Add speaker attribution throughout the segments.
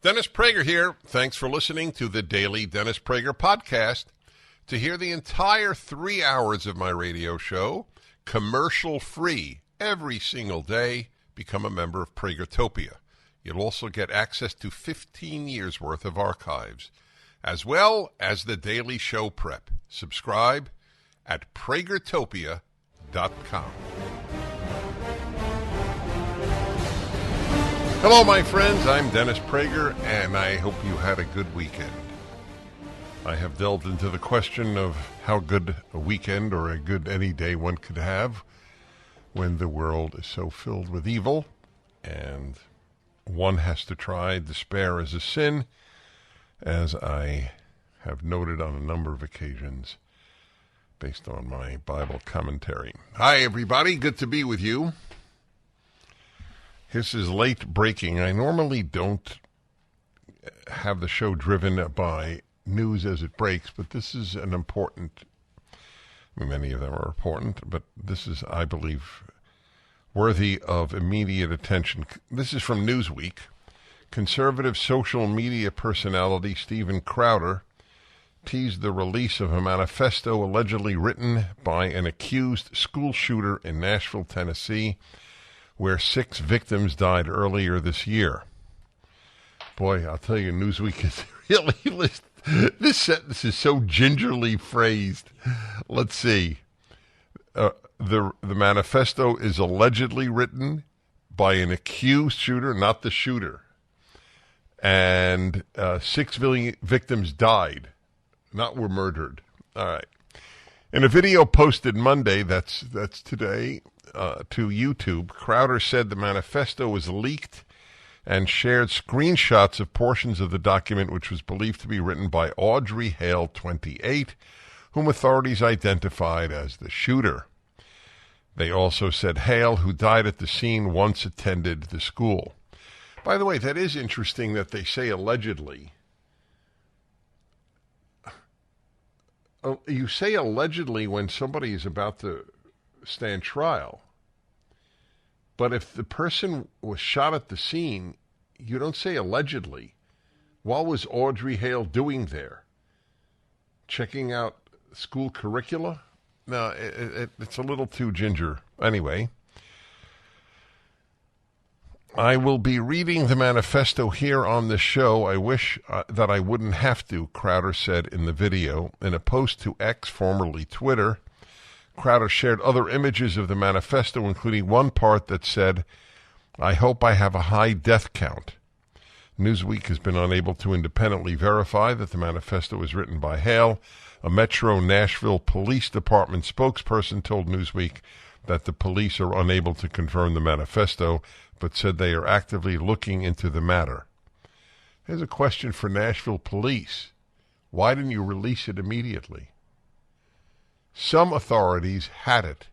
Speaker 1: Dennis Prager here. Thanks for listening to the Daily Dennis Prager Podcast. To hear the entire 3 hours of my radio show, commercial-free, every single day, become a member of Pragertopia. You'll also get access to 15 years' worth of archives, as well as the daily show prep. Subscribe at Pragertopia.com. Hello, my friends. I'm Dennis Prager, and I hope you had a good weekend. I have delved into the question of how good a weekend or a good any day one could have when the world is so filled with evil, and one has to try. Despair is a sin, as I have noted on a number of occasions based on my Bible commentary. Hi, everybody. Good to be with you. This is late breaking. I normally don't have the show driven by news as it breaks, but this is an important, many of them are important, but this is, I believe, worthy of immediate attention. This is from Newsweek. Conservative social media personality Steven Crowder teased the release of a manifesto allegedly written by an accused school shooter in Nashville, Tennessee, where 6 victims died earlier this year. Boy, I'll tell you, Newsweek is really this sentence is so gingerly phrased. Let's see. The manifesto is allegedly written by an accused shooter, not the shooter. And 6 victims died, not were murdered. All right. In a video posted Monday, that's today, to YouTube, Crowder said the manifesto was leaked and shared screenshots of portions of the document, which was believed to be written by Audrey Hale, 28, whom authorities identified as the shooter. They also said Hale, who died at the scene, once attended the school. By the way, that is interesting that they say allegedly. You say allegedly when somebody is about to stand trial. But if the person was shot at the scene, you don't say allegedly. What was Audrey Hale doing there? Checking out school curricula? No, it's a little too ginger. Anyway, I will be reading the manifesto here on the show. I wish that I wouldn't have to, Crowder said in the video. In a post to X, formerly Twitter, Crowder shared other images of the manifesto, including one part that said, "I hope I have a high death count." Newsweek has been unable to independently verify that the manifesto was written by Hale. A Metro Nashville Police Department spokesperson told Newsweek that the police are unable to confirm the manifesto, but said they are actively looking into the matter. Here's a question for Nashville police. Why didn't you release it immediately? Some authorities had it,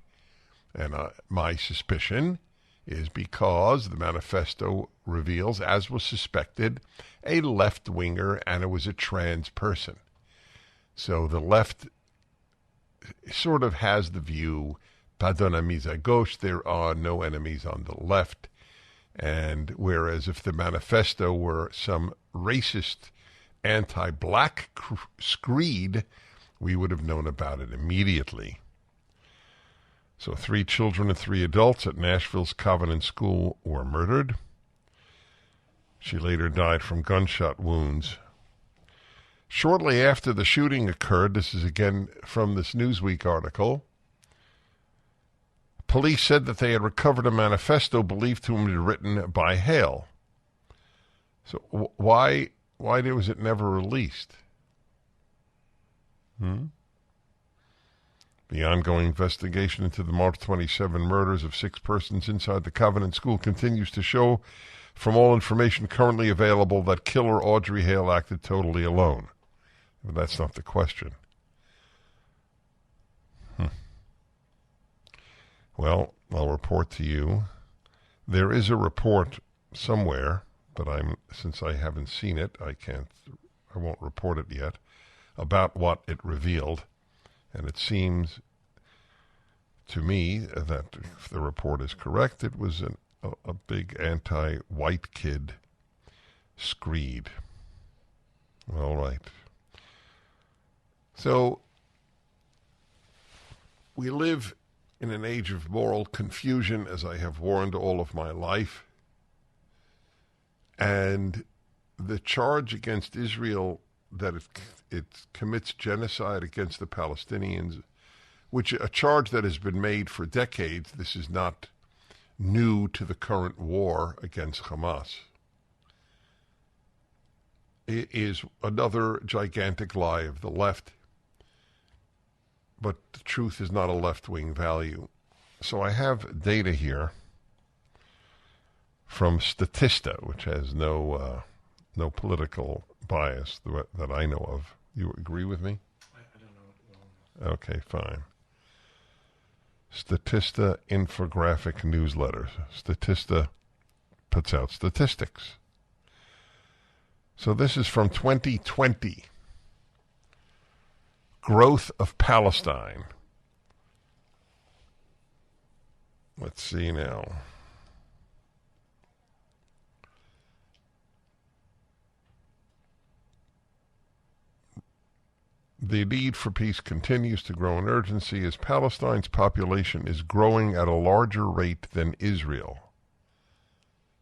Speaker 1: and my suspicion is because the manifesto reveals, as was suspected, a left-winger, and it was a trans person. So the left sort of has the view, pas d'ennemis à gauche, there are no enemies on the left. And whereas if the manifesto were some racist anti-black screed, we would have known about it immediately. So 3 children and 3 adults at Nashville's Covenant School were murdered. She later died from gunshot wounds. Shortly after the shooting occurred, this is again from this Newsweek article, police said that they had recovered a manifesto believed to have been written by Hale. So why was it never released? The ongoing investigation into the March 27 murders of 6 persons inside the Covenant School continues to show, from all information currently available, that killer Audrey Hale acted totally alone. But that's not the question. Well, I'll report to you. There is a report somewhere, but since I haven't seen it, I won't report it yet, about what it revealed. And it seems to me that if the report is correct, it was a big anti-white kid screed. All right. So we live in an age of moral confusion, as I have warned all of my life. And the charge against Israel that it commits genocide against the Palestinians, which a charge that has been made for decades, this is not new to the current war against Hamas, it is another gigantic lie of the left. But the truth is not a left-wing value. So I have data here from Statista, which has no political bias that I know of. You agree with me?
Speaker 2: I don't know.
Speaker 1: Okay, fine. Statista infographic newsletters. Statista puts out statistics. So this is from 2020. Growth of Palestine. Let's see now. The need for peace continues to grow in urgency as Palestine's population is growing at a larger rate than Israel.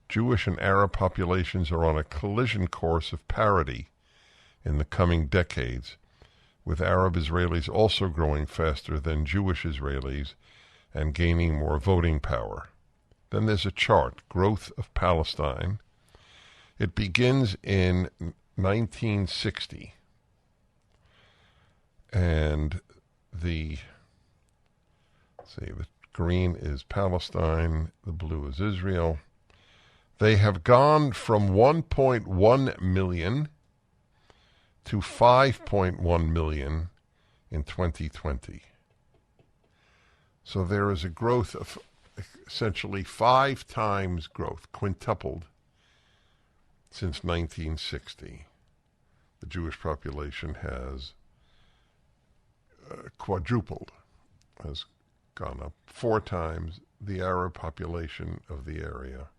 Speaker 1: Jewish and Arab populations are on a collision course of parity in the coming decades, with Arab Israelis also growing faster than Jewish Israelis and gaining more voting power. Then there's a chart, growth of Palestine. It begins in 1960. And the green is Palestine, the blue is Israel. They have gone from 1.1 million to 5.1 million in 2020. So there is a growth of essentially 5 times growth, quintupled, since 1960. The Jewish population has quadrupled, has gone up 4 times. The Arab population of the area,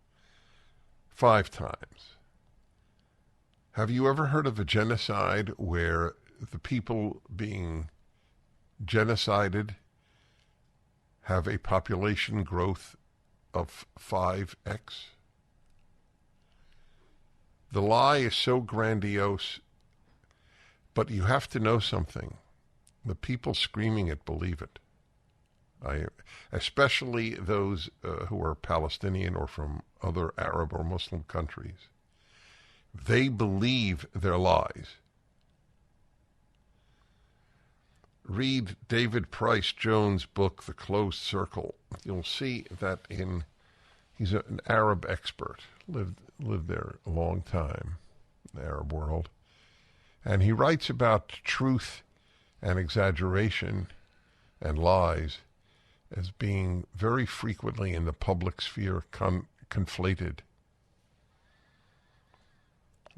Speaker 1: 5 times. Have you ever heard of a genocide where the people being genocided have a population growth of 5x? The lie is so grandiose, but you have to know something. The people screaming it believe it. Especially those who are Palestinian or from other Arab or Muslim countries. They believe their lies. Read David Price Jones' book, The Closed Circle. You'll see that he's an Arab expert, lived there a long time in the Arab world. And he writes about truth and exaggeration and lies as being very frequently in the public sphere conflated.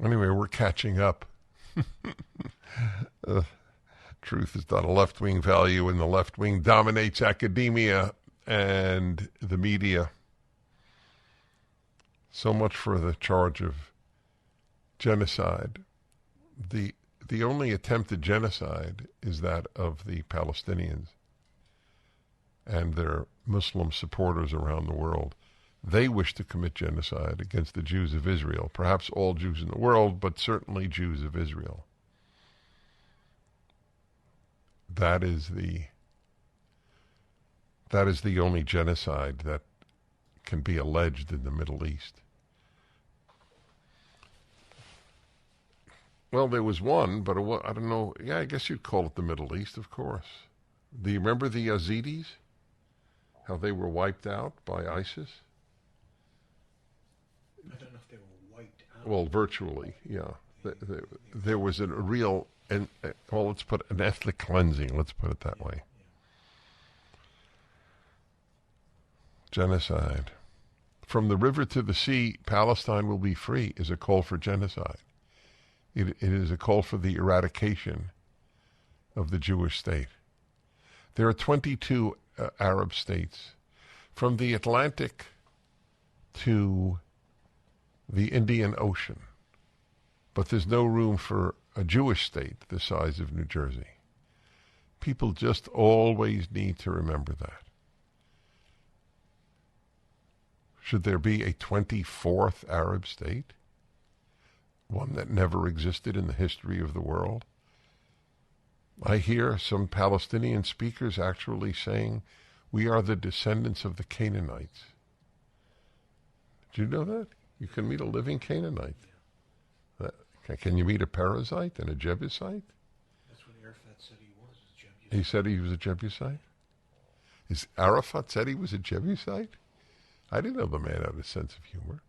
Speaker 1: Anyway, we're catching up. Truth is not a left-wing value, and the left wing dominates academia and the media. So much for the charge of genocide. The only attempted genocide is that of the Palestinians and their Muslim supporters around the world. They wish to commit genocide against the Jews of Israel, perhaps all Jews in the world, but certainly Jews of Israel. That is the only genocide that can be alleged in the Middle East. Well, there was one, but I don't know. Yeah, I guess you'd call it the Middle East, of course. Do you remember the Yazidis? How they were wiped out by ISIS?
Speaker 2: I don't know if they were wiped out.
Speaker 1: Well, virtually, yeah. There was a real, let's put an ethnic cleansing. Let's put it that way.
Speaker 2: Yeah.
Speaker 1: Genocide. From the river to the sea, Palestine will be free is a call for genocide. It is a call for the eradication of the Jewish state. There are 22 Arab states, from the Atlantic to the Indian Ocean. but there's no room for a Jewish state the size of New Jersey. People just always need to remember that. Should there be a 24th Arab state? One that never existed in the history of the world? I hear some Palestinian speakers actually saying, we are the descendants of the Canaanites. Did you know that? You can meet a living Canaanite. Can you meet a Perizzite and a Jebusite?
Speaker 2: That's what Arafat said he was, a Jebusite.
Speaker 1: He said he was a Jebusite? Is Arafat said he was a Jebusite? I didn't know the man had a sense of humor.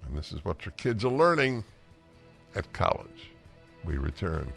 Speaker 1: And this is what your kids are learning at college. We return.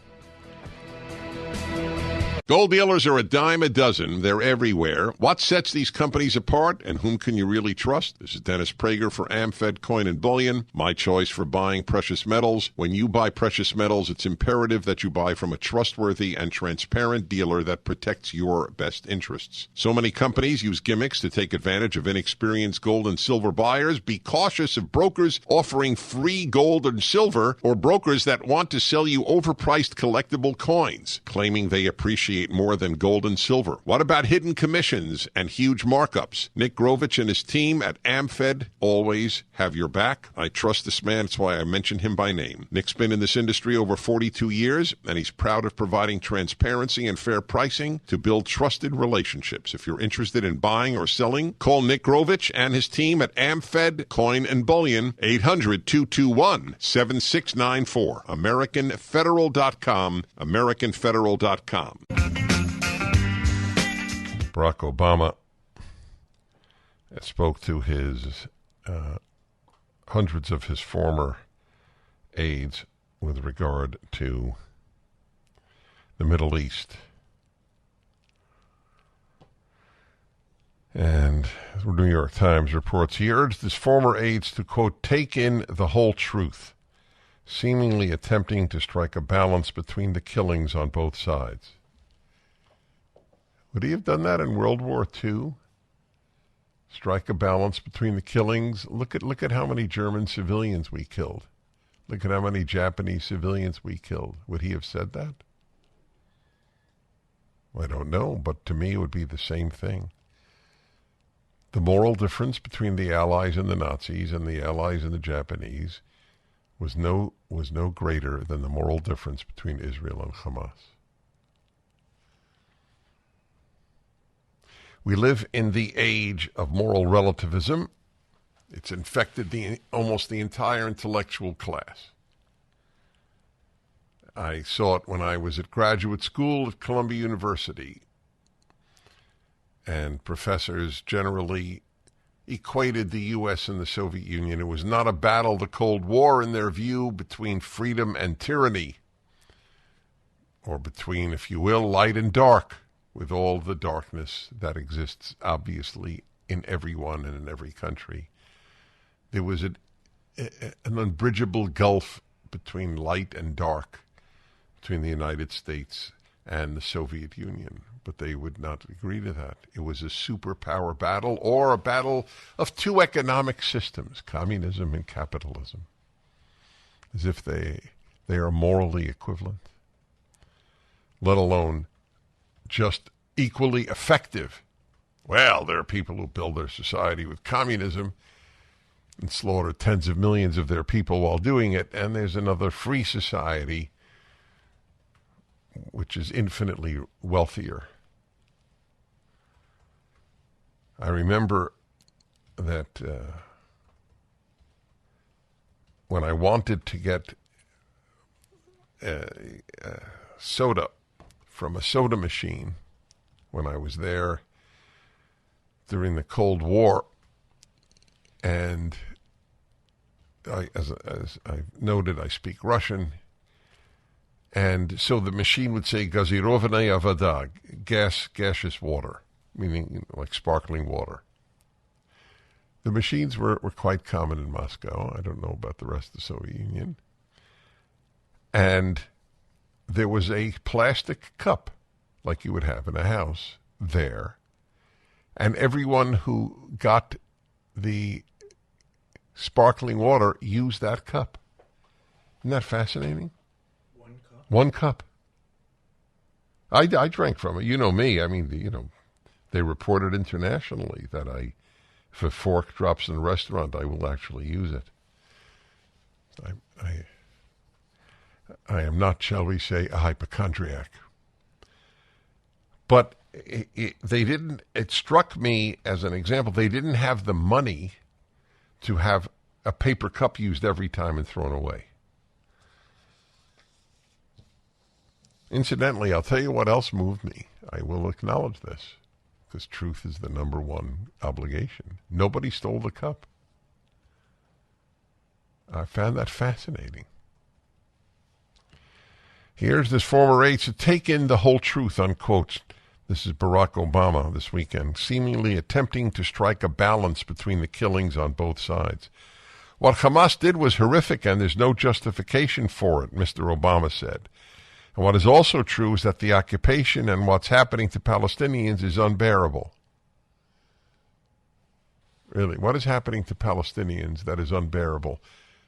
Speaker 1: Gold dealers are a dime a dozen. They're everywhere. What sets these companies apart, and whom can you really trust? This is Dennis Prager for AmFed Coin and Bullion, my choice for buying precious metals. When you buy precious metals, it's imperative that you buy from a trustworthy and transparent dealer that protects your best interests. So many companies use gimmicks to take advantage of inexperienced gold and silver buyers. Be cautious of brokers offering free gold and silver, or brokers that want to sell you overpriced collectible coins, claiming they appreciate more than gold and silver. What about hidden commissions and huge markups? Nick Grovich and his team at AmFed always have your back. I trust this man. That's why I mention him by name. Nick's been in this industry over 42 years, and he's proud of providing transparency and fair pricing to build trusted relationships. If you're interested in buying or selling, call Nick Grovich and his team at AmFed Coin and Bullion, 800-221-7694. AmericanFederal.com, AmericanFederal.com. Barack Obama spoke to his hundreds of his former aides with regard to the Middle East. And the New York Times reports he urged his former aides to, quote, take in the whole truth, seemingly attempting to strike a balance between the killings on both sides. Would he have done that in World War II? Strike a balance between the killings? Look at how many German civilians we killed. Look at how many Japanese civilians we killed. Would he have said that? I don't know, but to me it would be the same thing. The moral difference between the Allies and the Nazis and the Allies and the Japanese was no greater than the moral difference between Israel and Hamas. We live in the age of moral relativism. It's infected almost the entire intellectual class. I saw it when I was at graduate school at Columbia University, and professors generally equated the U.S. and the Soviet Union. It was not a battle, the Cold War, in their view, between freedom and tyranny, or between, if you will, light and dark, with all the darkness that exists, obviously, in everyone and in every country. There was an unbridgeable gulf between light and dark, between the United States and the Soviet Union, but they would not agree to that. It was a superpower battle, or a battle of two economic systems, communism and capitalism, as if they are morally equivalent, let alone just equally effective. Well, there are people who build their society with communism and slaughter tens of millions of their people while doing it, and there's another free society which is infinitely wealthier. I remember that when I wanted to get soda from a soda machine when I was there during the Cold War, and as I noted, I speak Russian, and so the machine would say "gazirovnaya voda," gaseous water, meaning like sparkling water. The machines were quite common in Moscow. I don't know about the rest of the Soviet Union. And there was a plastic cup, like you would have in a house, there. And everyone who got the sparkling water, use that cup. Isn't that fascinating?
Speaker 2: 1 cup?
Speaker 1: 1 cup. I drank from it. You know me. I mean, they reported internationally that if a fork drops in a restaurant, I will actually use it. I am not, shall we say, a hypochondriac. But it struck me as an example, they didn't have the money to have a paper cup used every time and thrown away. Incidentally, I'll tell you what else moved me. I will acknowledge this, because truth is the number one obligation. Nobody stole the cup. I found that fascinating. Here's this former aide to take in the whole truth, unquote. This is Barack Obama this weekend, seemingly attempting to strike a balance between the killings on both sides. What Hamas did was horrific, and there's no justification for it, Mr. Obama said. And what is also true is that the occupation and what's happening to Palestinians is unbearable. Really, what is happening to Palestinians that is unbearable?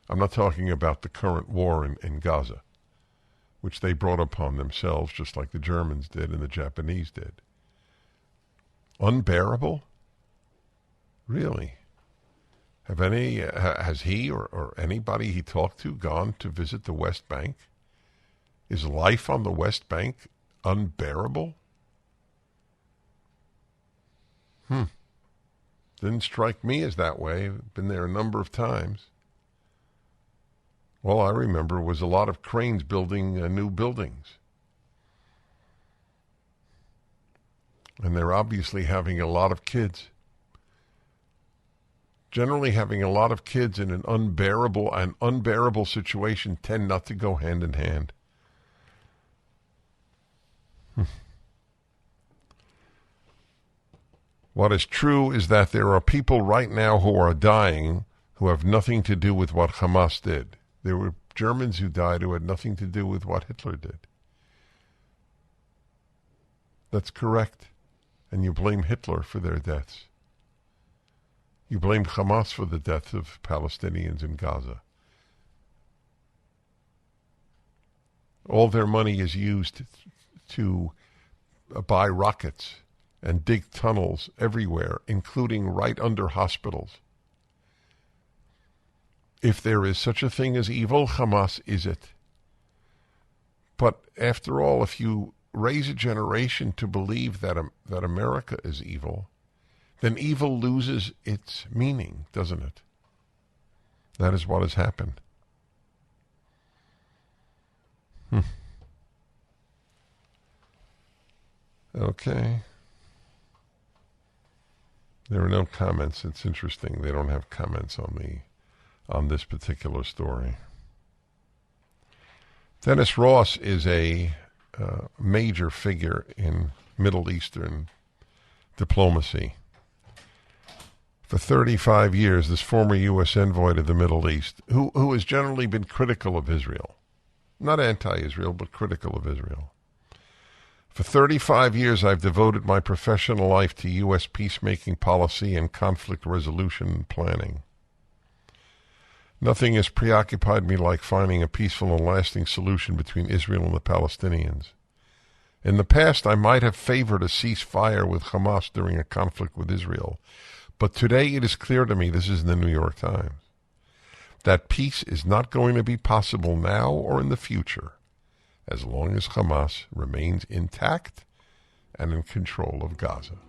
Speaker 1: I'm not talking about the current war in Gaza, which they brought upon themselves just like the Germans did and the Japanese did. Unbearable? Really? Has he or anybody he talked to gone to visit the West Bank? Is life on the West Bank unbearable? Didn't strike me as that way. I've been there a number of times. All I remember was a lot of cranes building new buildings. And they're obviously having a lot of kids. Generally, having a lot of kids in an unbearable situation tend not to go hand in hand. What is true is that there are people right now who are dying who have nothing to do with what Hamas did. There were Germans who died who had nothing to do with what Hitler did. That's correct. And you blame Hitler for their deaths. You blame Hamas for the death of Palestinians in Gaza. All their money is used to buy rockets and dig tunnels everywhere, including right under hospitals. If there is such a thing as evil, Hamas is it. But after all, if you raise a generation to believe that America is evil, then evil loses its meaning, doesn't it? That is what has happened. Okay. There are no comments. It's interesting. They don't have comments on this particular story. Dennis Ross is a major figure in Middle Eastern diplomacy. For 35 years, this former U.S. envoy to the Middle East, who has generally been critical of Israel, not anti-Israel, but critical of Israel. For 35 years, I've devoted my professional life to U.S. peacemaking policy and conflict resolution planning. Nothing has preoccupied me like finding a peaceful and lasting solution between Israel and the Palestinians. In the past, I might have favored a ceasefire with Hamas during a conflict with Israel, but today it is clear to me, this is in the New York Times, that peace is not going to be possible now or in the future, as long as Hamas remains intact and in control of Gaza.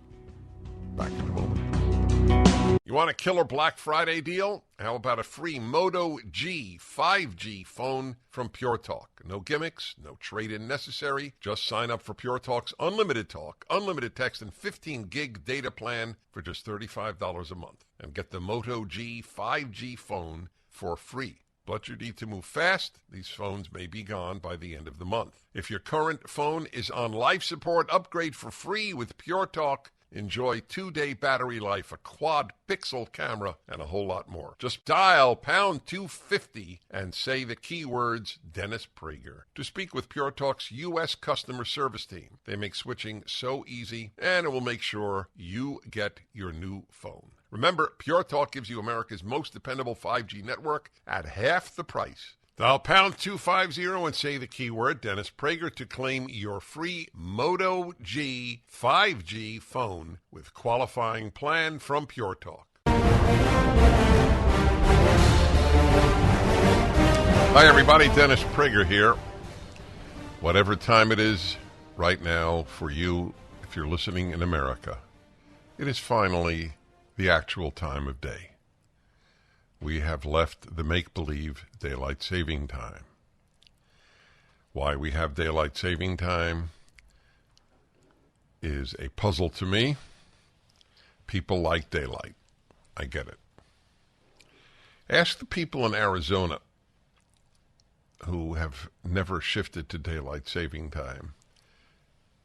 Speaker 1: Back in a moment. You want a killer Black Friday deal? How about a free Moto G 5G phone from Pure Talk? No gimmicks, no trade-in necessary. Just sign up for Pure Talk's unlimited talk, unlimited text, and 15-gig data plan for just $35 a month. And get the Moto G 5G phone for free. But you need to move fast. These phones may be gone by the end of the month. If your current phone is on life support, upgrade for free with Pure Talk. Enjoy 2-day battery life, a quad pixel camera, and a whole lot more. Just dial pound 250 and say the keywords Dennis Prager to speak with Pure Talk's U.S. customer service team. They make switching so easy, and it will make sure you get your new phone. Remember, Pure Talk gives you America's most dependable 5G network at half the price. Dial pound 250 and say the keyword Dennis Prager to claim your free Moto G 5G phone with qualifying plan from Pure Talk. Hi, everybody. Dennis Prager here. Whatever time it is right now for you, if you're listening in America, it is finally the actual time of day. We have left the make-believe daylight saving time. Why we have daylight saving time is a puzzle to me. People like daylight. I get it. Ask the people in Arizona who have never shifted to daylight saving time.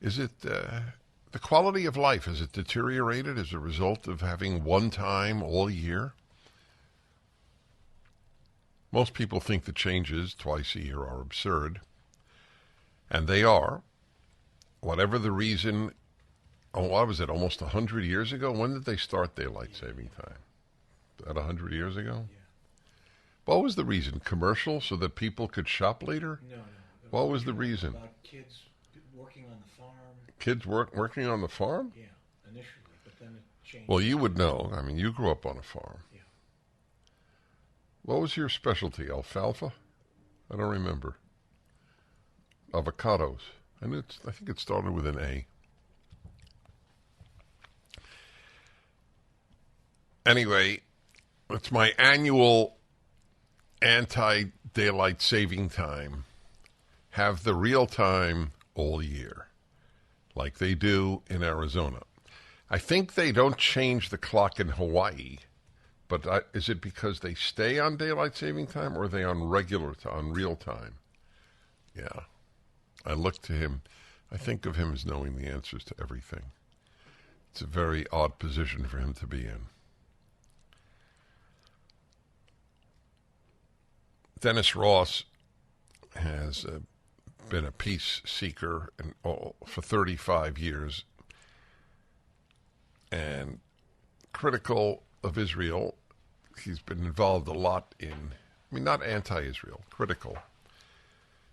Speaker 1: Is it the quality of life? Has it deteriorated as a result of having one time all year? Most people think the changes twice a year are absurd, and they are. Whatever the reason, what was it, almost 100 years ago? When did they start daylight saving time? About 100 years ago?
Speaker 2: Yeah.
Speaker 1: What was the reason? Commercial so that people could shop later?
Speaker 2: No.
Speaker 1: What was the reason?
Speaker 2: About kids working on the farm.
Speaker 1: Kids working on the farm?
Speaker 2: Yeah, initially, but then it changed.
Speaker 1: Well, you would know. I mean, you grew up on a farm.
Speaker 2: Yeah.
Speaker 1: What was your specialty? Alfalfa? I don't remember. Avocados. I think it started with an A. Anyway, it's my annual anti-daylight saving time. Have the real time all year, like they do in Arizona. I think they don't change the clock in Hawaii, but is it because they stay on daylight saving time, or are they on on real time? Yeah. I look to him. I think of him as knowing the answers to everything. It's a very odd position for him to be in. Dennis Ross has been a peace seeker for 35 years and critical of Israel. He's been involved a lot not anti-Israel, critical.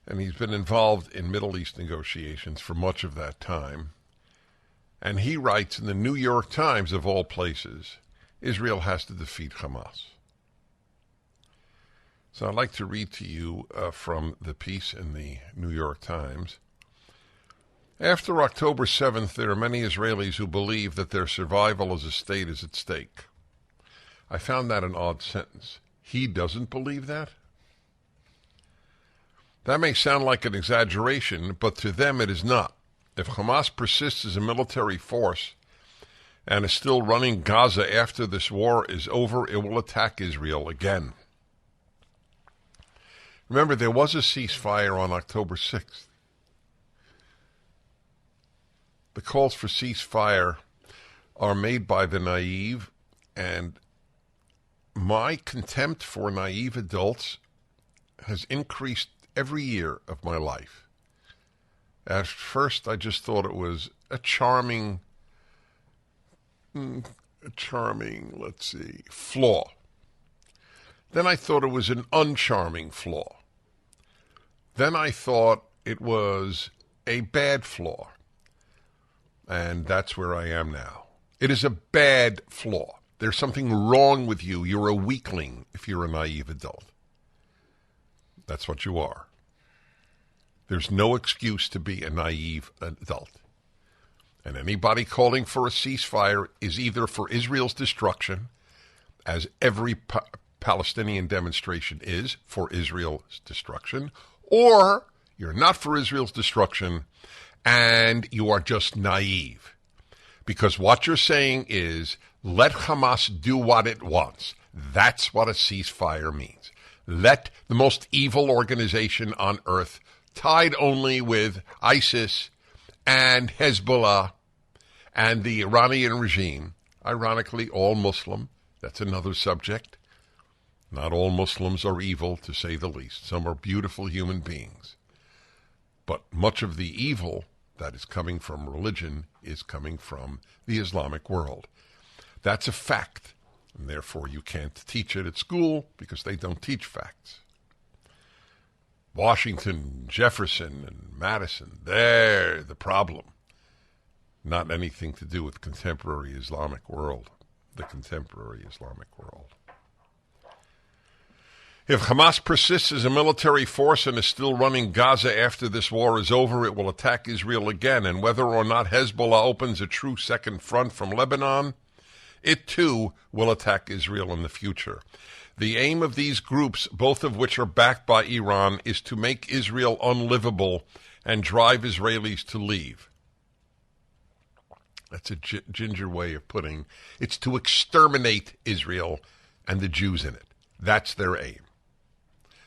Speaker 1: And he's been involved in Middle East negotiations for much of that time. And he writes in the New York Times, of all places, Israel has to defeat Hamas. So I'd like to read to you from the piece in the New York Times. After October 7th, there are many Israelis who believe that their survival as a state is at stake. I found that an odd sentence. He doesn't believe that? That may sound like an exaggeration, but to them it is not. If Hamas persists as a military force and is still running Gaza after this war is over, it will attack Israel again. Remember, there was a ceasefire on October 6th. The calls for ceasefire are made by the naive, and my contempt for naive adults has increased every year of my life. At first, I just thought it was a charming, flaw. Then I thought it was an uncharming flaw. Then I thought it was a bad flaw. And that's where I am now. It is a bad flaw. There's something wrong with you. You're a weakling if you're a naive adult. That's what you are. There's no excuse to be a naive adult. And anybody calling for a ceasefire is either for Israel's destruction, as every Palestinian demonstration is for Israel's destruction, or you're not for Israel's destruction and you are just naive. Because what you're saying is, let Hamas do what it wants. That's what a ceasefire means. Let the most evil organization on earth, tied only with ISIS and Hezbollah and the Iranian regime, ironically all Muslim, that's another subject. Not all Muslims are evil, to say the least. Some are beautiful human beings. But much of the evil that is coming from religion is coming from the Islamic world. That's a fact. And therefore you can't teach it at school because they don't teach facts. Washington, Jefferson, and Madison, they're the problem. Not anything to do with contemporary Islamic world, the contemporary Islamic world. If Hamas persists as a military force and is still running Gaza after this war is over, it will attack Israel again. And whether or not Hezbollah opens a true second front from Lebanon, it too will attack Israel in the future. The aim of these groups, both of which are backed by Iran, is to make Israel unlivable and drive Israelis to leave. That's a ginger way of putting it's to exterminate Israel and the Jews in it. That's their aim.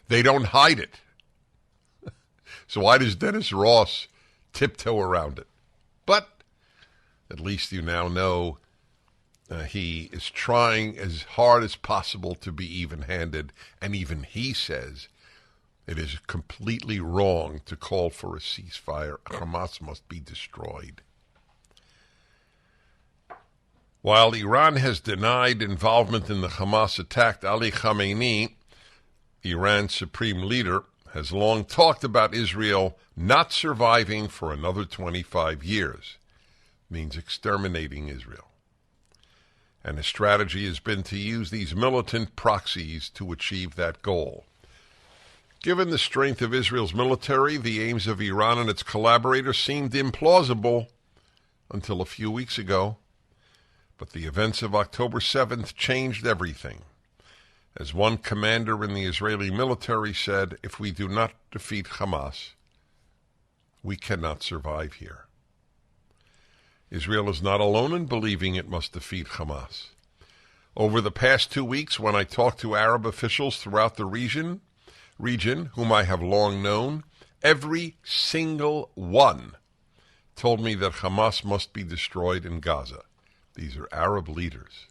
Speaker 1: They don't hide it. So why does Dennis Ross tiptoe around it? But at least you now know he is trying as hard as possible to be even-handed, and even he says it is completely wrong to call for a ceasefire. Hamas must be destroyed. While Iran has denied involvement in the Hamas attack, Ali Khamenei, Iran's supreme leader, has long talked about Israel not surviving for another 25 years. Means exterminating Israel. And his strategy has been to use these militant proxies to achieve that goal. Given the strength of Israel's military, the aims of Iran and its collaborators seemed implausible until a few weeks ago. But the events of October 7th changed everything. As one commander in the Israeli military said, if we do not defeat Hamas, we cannot survive here. Israel is not alone in believing it must defeat Hamas. Over the past 2 weeks, when I talked to Arab officials throughout the region, whom I have long known, every single one told me that Hamas must be destroyed in Gaza. These are Arab leaders.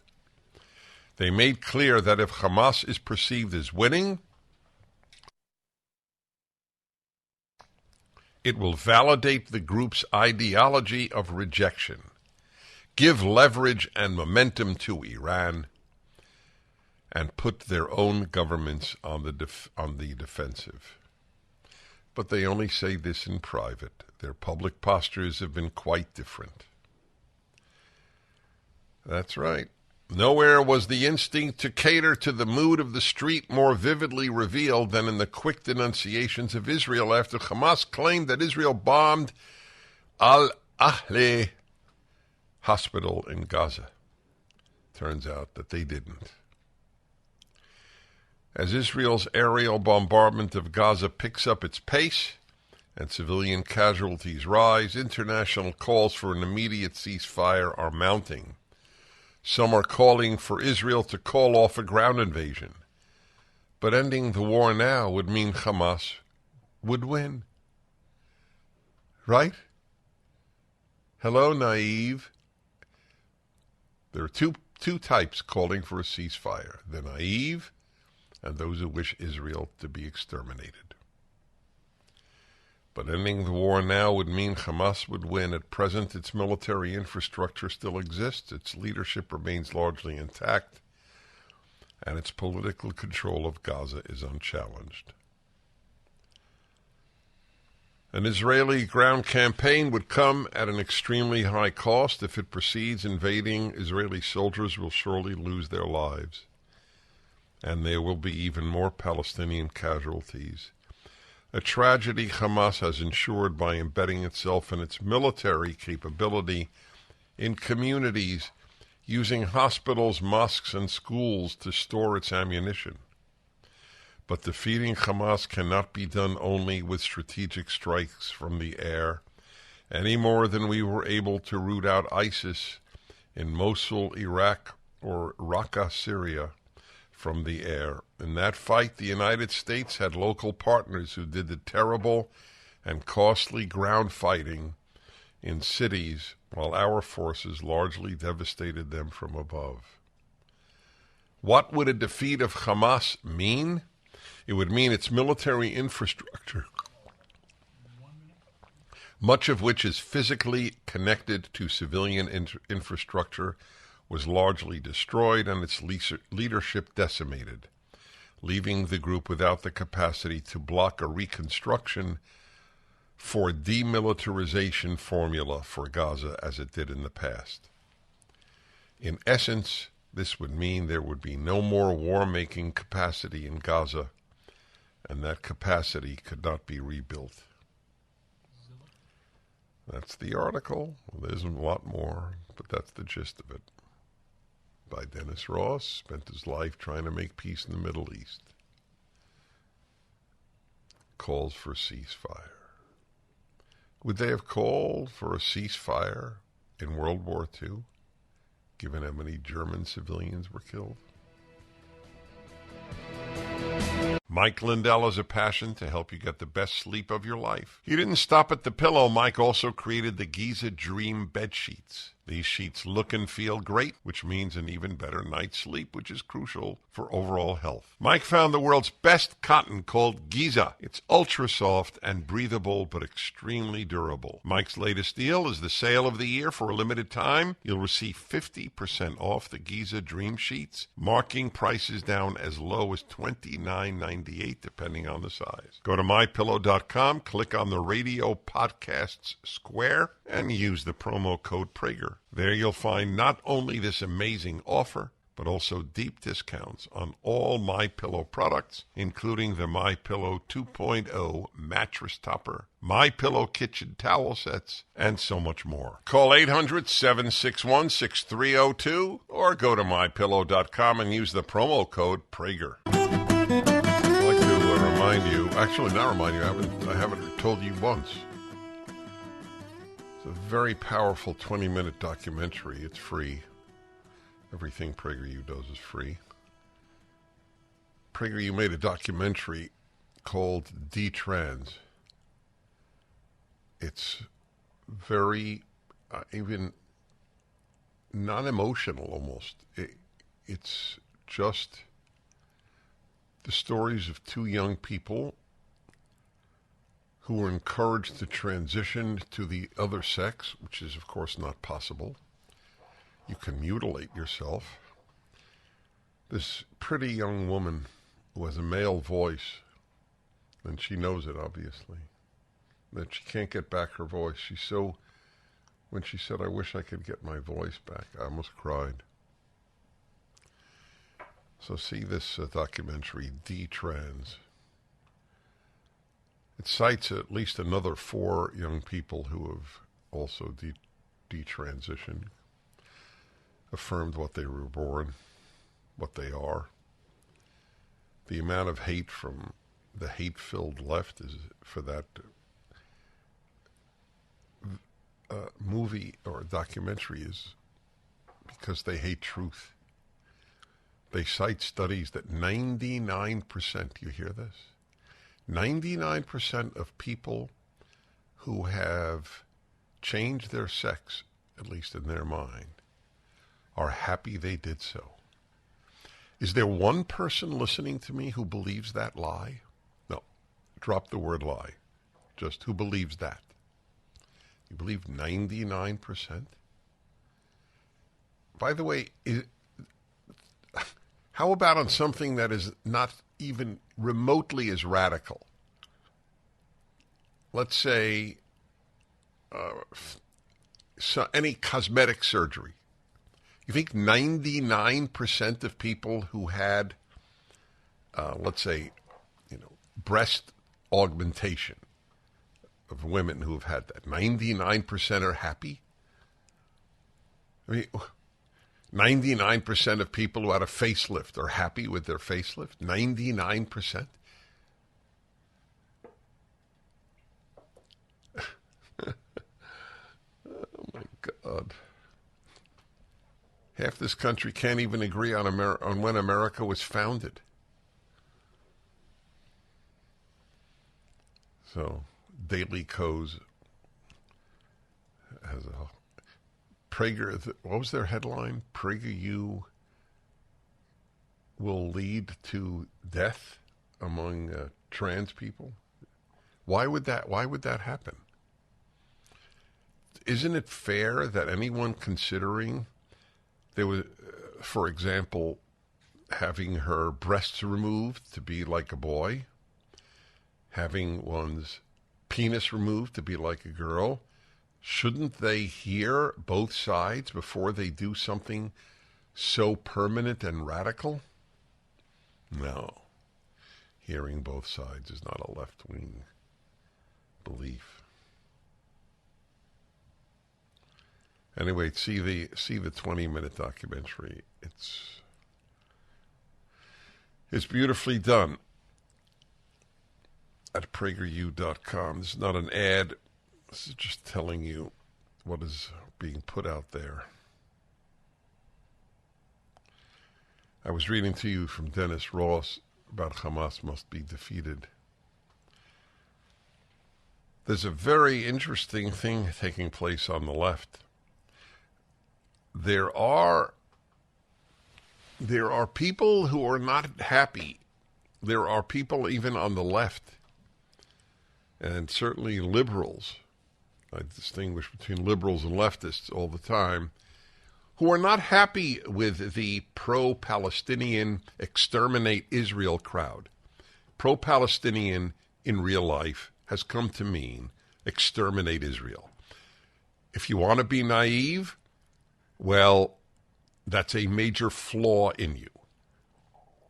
Speaker 1: They made clear that if Hamas is perceived as winning, it will validate the group's ideology of rejection, give leverage and momentum to Iran, and put their own governments on the defensive. But they only say this in private. Their public postures have been quite different. That's right. Nowhere was the instinct to cater to the mood of the street more vividly revealed than in the quick denunciations of Israel after Hamas claimed that Israel bombed Al-Ahle hospital in Gaza. Turns out that they didn't. As Israel's aerial bombardment of Gaza picks up its pace and civilian casualties rise, international calls for an immediate ceasefire are mounting. Some are calling for Israel to call off a ground invasion. But ending the war now would mean Hamas would win. Right? Hello, naive. There are two types calling for a ceasefire. The naive and those who wish Israel to be exterminated. But ending the war now would mean Hamas would win. At present, its military infrastructure still exists, its leadership remains largely intact, and its political control of Gaza is unchallenged. An Israeli ground campaign would come at an extremely high cost. If it proceeds, invading Israeli soldiers will surely lose their lives, and there will be even more Palestinian casualties. A tragedy Hamas has ensured by embedding itself in its military capability in communities, using hospitals, mosques, and schools to store its ammunition. But defeating Hamas cannot be done only with strategic strikes from the air, any more than we were able to root out ISIS in Mosul, Iraq, or Raqqa, Syria, from the air. In that fight, the United States had local partners who did the terrible and costly ground fighting in cities, while our forces largely devastated them from above. What would a defeat of Hamas mean? It would mean its military infrastructure, much of which is physically connected to civilian infrastructure, was largely destroyed and its leadership decimated, leaving the group without the capacity to block a reconstruction for demilitarization formula for Gaza as it did in the past. In essence, this would mean there would be no more war-making capacity in Gaza, and that capacity could not be rebuilt. That's the article. Well, there's a lot more, but that's the gist of it. By Dennis Ross, spent his life trying to make peace in the Middle East. Calls for ceasefire. Would they have called for a ceasefire in World War II, given how many German civilians were killed? Mike Lindell has a passion to help you get the best sleep of your life. He didn't stop at the pillow. Mike also created the Giza Dream bed sheets. These sheets look and feel great, which means an even better night's sleep, which is crucial for overall health. Mike found the world's best cotton called Giza. It's ultra soft and breathable, but extremely durable. Mike's latest deal is the sale of the year. For a limited time, you'll receive 50% off the Giza Dream sheets, marking prices down as low as $29.98, depending on the size. Go to mypillow.com, click on the radio podcasts square, and use the promo code Prager. There you'll find not only this amazing offer, but also deep discounts on all MyPillow products, including the MyPillow 2.0 mattress topper, MyPillow kitchen towel sets, and so much more. Call 800-761-6302 or go to mypillow.com and use the promo code Prager. I'd like to remind you, actually not remind you, I haven't told you once. A very powerful 20-minute documentary. It's free. Everything PragerU does is free. PragerU made a documentary called Detrans. It's very, even non-emotional almost. It's just the stories of two young people who were encouraged to transition to the other sex, which is, of course, not possible. You can mutilate yourself. This pretty young woman who has a male voice, and she knows it, obviously, that she can't get back her voice. When she said, "I wish I could get my voice back," I almost cried. So see this documentary, Detrans. It cites at least another 4 young people who have also detransitioned, affirmed what they were born, what they are. The amount of hate from the hate-filled left is for that movie or documentary is because they hate truth. They cite studies that 99%, you hear this? 99% of people who have changed their sex, at least in their mind, are happy they did so. Is there one person listening to me who believes that lie? No. Drop the word lie. Just who believes that? You believe 99%? By the way, how about on something that is not even remotely as radical? Let's say any cosmetic surgery. You think 99% of people who had, let's say, breast augmentation of women who have had that, 99% are happy? I mean, 99% of people who had a facelift are happy with their facelift? 99%? Oh, my God. Half this country can't even agree on when America was founded. So, Daily Kos has a Prager, what was their headline? PragerU will lead to death among trans people. Why would that happen? Isn't it fair that anyone considering There was, for example, having her breasts removed to be like a boy, having one's penis removed to be like a girl. Shouldn't they hear both sides before they do something so permanent and radical? No. Hearing both sides is not a left-wing belief. Anyway, see the 20-minute documentary. It's beautifully done at prageru.com. This is not an ad. This is just telling you what is being put out there. I was reading to you from Dennis Ross about Hamas must be defeated. There's a very interesting thing taking place on the left. There are people who are not happy. There are people even on the left, and certainly liberals. I distinguish between liberals and leftists all the time, who are not happy with the pro-Palestinian exterminate Israel crowd. Pro-Palestinian in real life has come to mean exterminate Israel. If you want to be naive, well, that's a major flaw in you.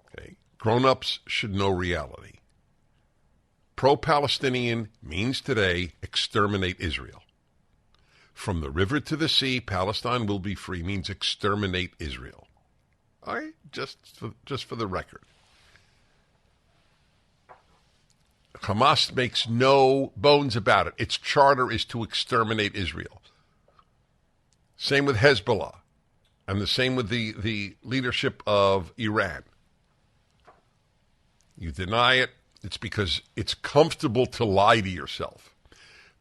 Speaker 1: Okay? Grown-ups should know reality. Pro-Palestinian means today exterminate Israel. From the river to the sea, Palestine will be free means exterminate Israel. All right? Just for the record. Hamas makes no bones about it. Its charter is to exterminate Israel. Same with Hezbollah. And the same with the leadership of Iran. You deny it, it's because it's comfortable to lie to yourself.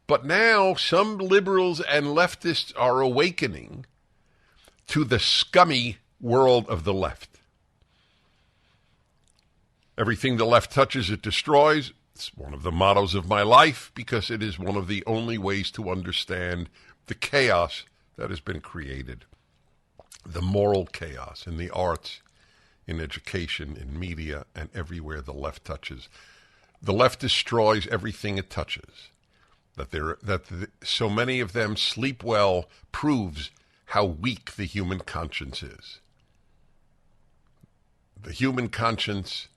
Speaker 1: But now some liberals and leftists are awakening to the scummy world of the left. Everything the left touches, it destroys. It's one of the mottos of my life because it is one of the only ways to understand the chaos that has been created. The moral chaos in the arts, in education, in media, and everywhere the left touches. The left destroys everything it touches. So many of them sleep well proves how weak the human conscience is. The human conscience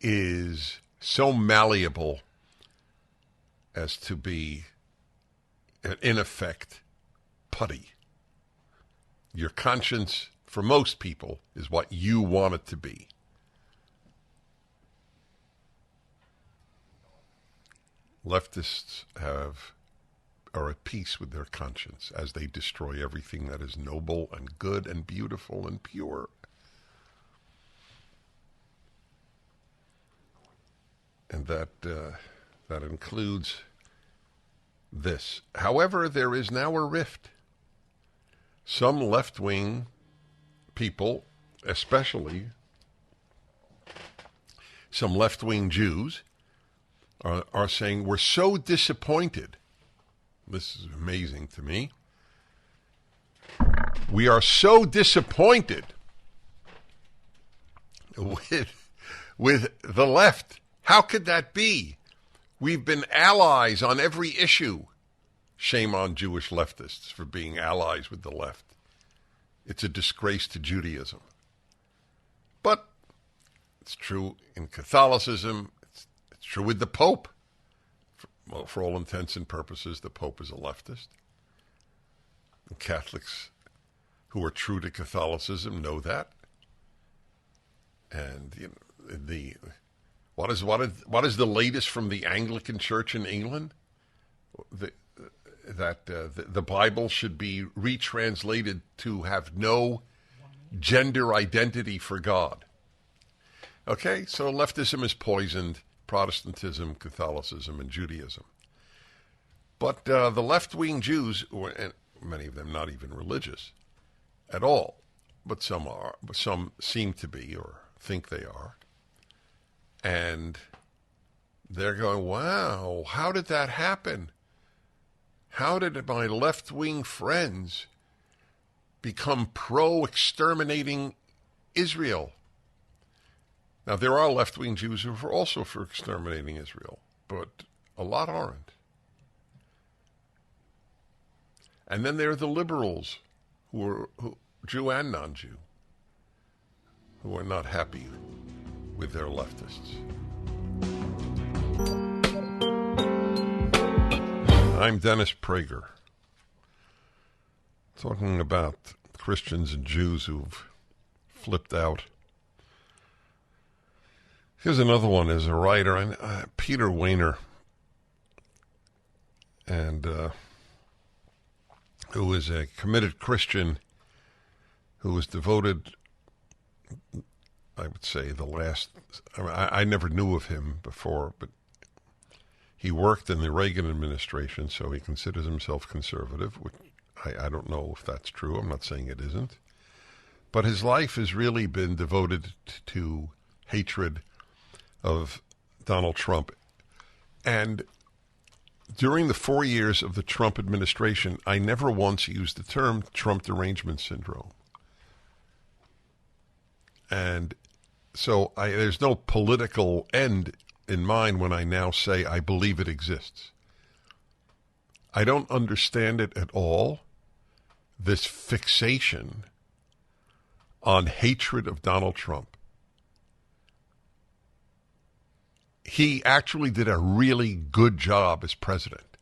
Speaker 1: is so malleable as to be, in effect, putty. Your conscience, for most people, is what you want it to be. Leftists are at peace with their conscience as they destroy everything that is noble and good and beautiful and pure. And that includes this. However, there is now a rift. Some left-wing people, especially some left-wing Jews, are saying, we're so disappointed. This is amazing to me. We are so disappointed with the left. How could that be? We've been allies on every issue. Shame on Jewish leftists for being allies with the left. It's a disgrace to Judaism. But it's true in Catholicism. It's true with the Pope. For all intents and purposes, the Pope is a leftist. And Catholics who are true to Catholicism know that. And what is the latest from the Anglican Church in England? That the Bible should be retranslated to have no gender identity for God. Okay, so leftism has poisoned Protestantism, Catholicism, and Judaism. But the left-wing Jews, and many of them not even religious at all, but some seem to be or think they are, and they're going, wow, how did that happen? How did my left-wing friends become pro-exterminating Israel. Now, there are left-wing Jews who are also for exterminating Israel, but a lot aren't. And then there are the liberals, who Jew and non-Jew, who are not happy with their leftists. I'm Dennis Prager, talking about Christians and Jews who've flipped out. Here's another one as a writer, Peter Wehner, and who is a committed Christian who was devoted, I would say, I never knew of him before, but he worked in the Reagan administration, so he considers himself conservative, which I don't know if that's true. I'm not saying it isn't. But his life has really been devoted to hatred of Donald Trump. And during the 4 years of the Trump administration, I never once used the term Trump Derangement Syndrome. And so there's no political end in mind when I now say I believe it exists. I don't understand it at all, this fixation on hatred of Donald Trump. He actually did a really good job as president.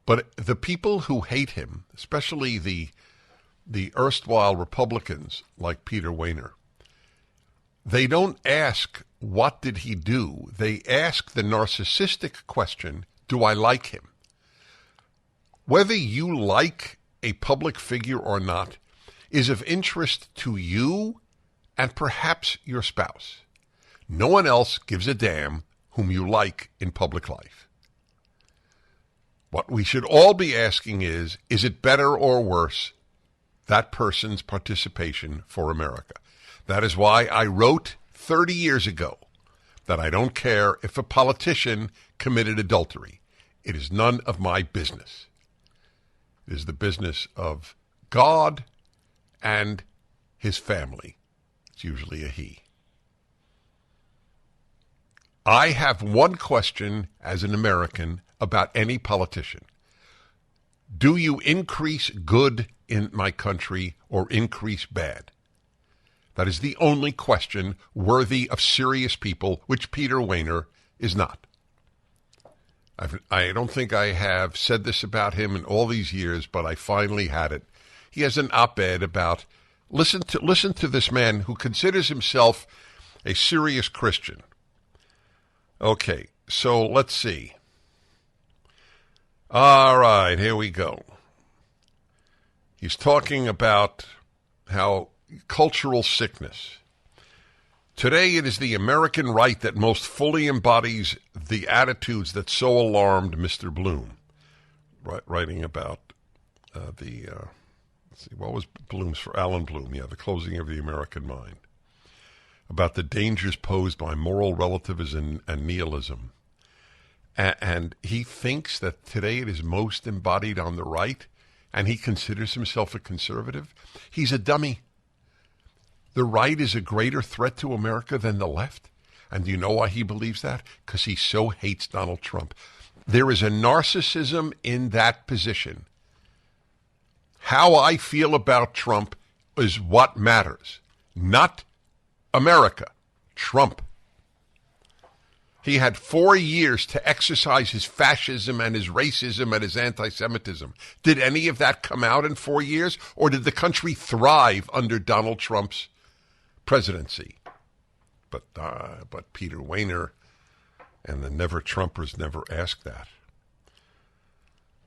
Speaker 1: But the people who hate him, especially the erstwhile Republicans like Peter Wehner, they don't ask, what did he do? They ask the narcissistic question, do I like him? Whether you like a public figure or not is of interest to you and perhaps your spouse. No one else gives a damn whom you like in public life. What we should all be asking is it better or worse, that person's participation for America? That is why I wrote 30 years ago that I don't care if a politician committed adultery. It is none of my business. It is the business of God and his family. It's usually a he. I have one question as an American about any politician. Do you increase good in my country or increase bad? That is the only question worthy of serious people, which Peter Wehner is not. I don't think I have said this about him in all these years, but I finally had it. He has an op-ed about, listen to this man who considers himself a serious Christian. Okay, so let's see. All right, here we go. He's talking about how cultural sickness. Today it is the American right that most fully embodies the attitudes that so alarmed Mr. Bloom. Writing about let's see, what was Bloom's for? Alan Bloom, the closing of the American mind. About the dangers posed by moral relativism and nihilism. And he thinks that today it is most embodied on the right, and he considers himself a conservative. He's a dummy. The right is a greater threat to America than the left. And do you know why he believes that? Because he so hates Donald Trump. There is a narcissism in that position. How I feel about Trump is what matters, not America, Trump. He had 4 years to exercise his fascism and his racism and his anti-Semitism. Did any of that come out in 4 years, or did the country thrive under Donald Trump's presidency? But Peter Wehner and the never-Trumpers never asked that.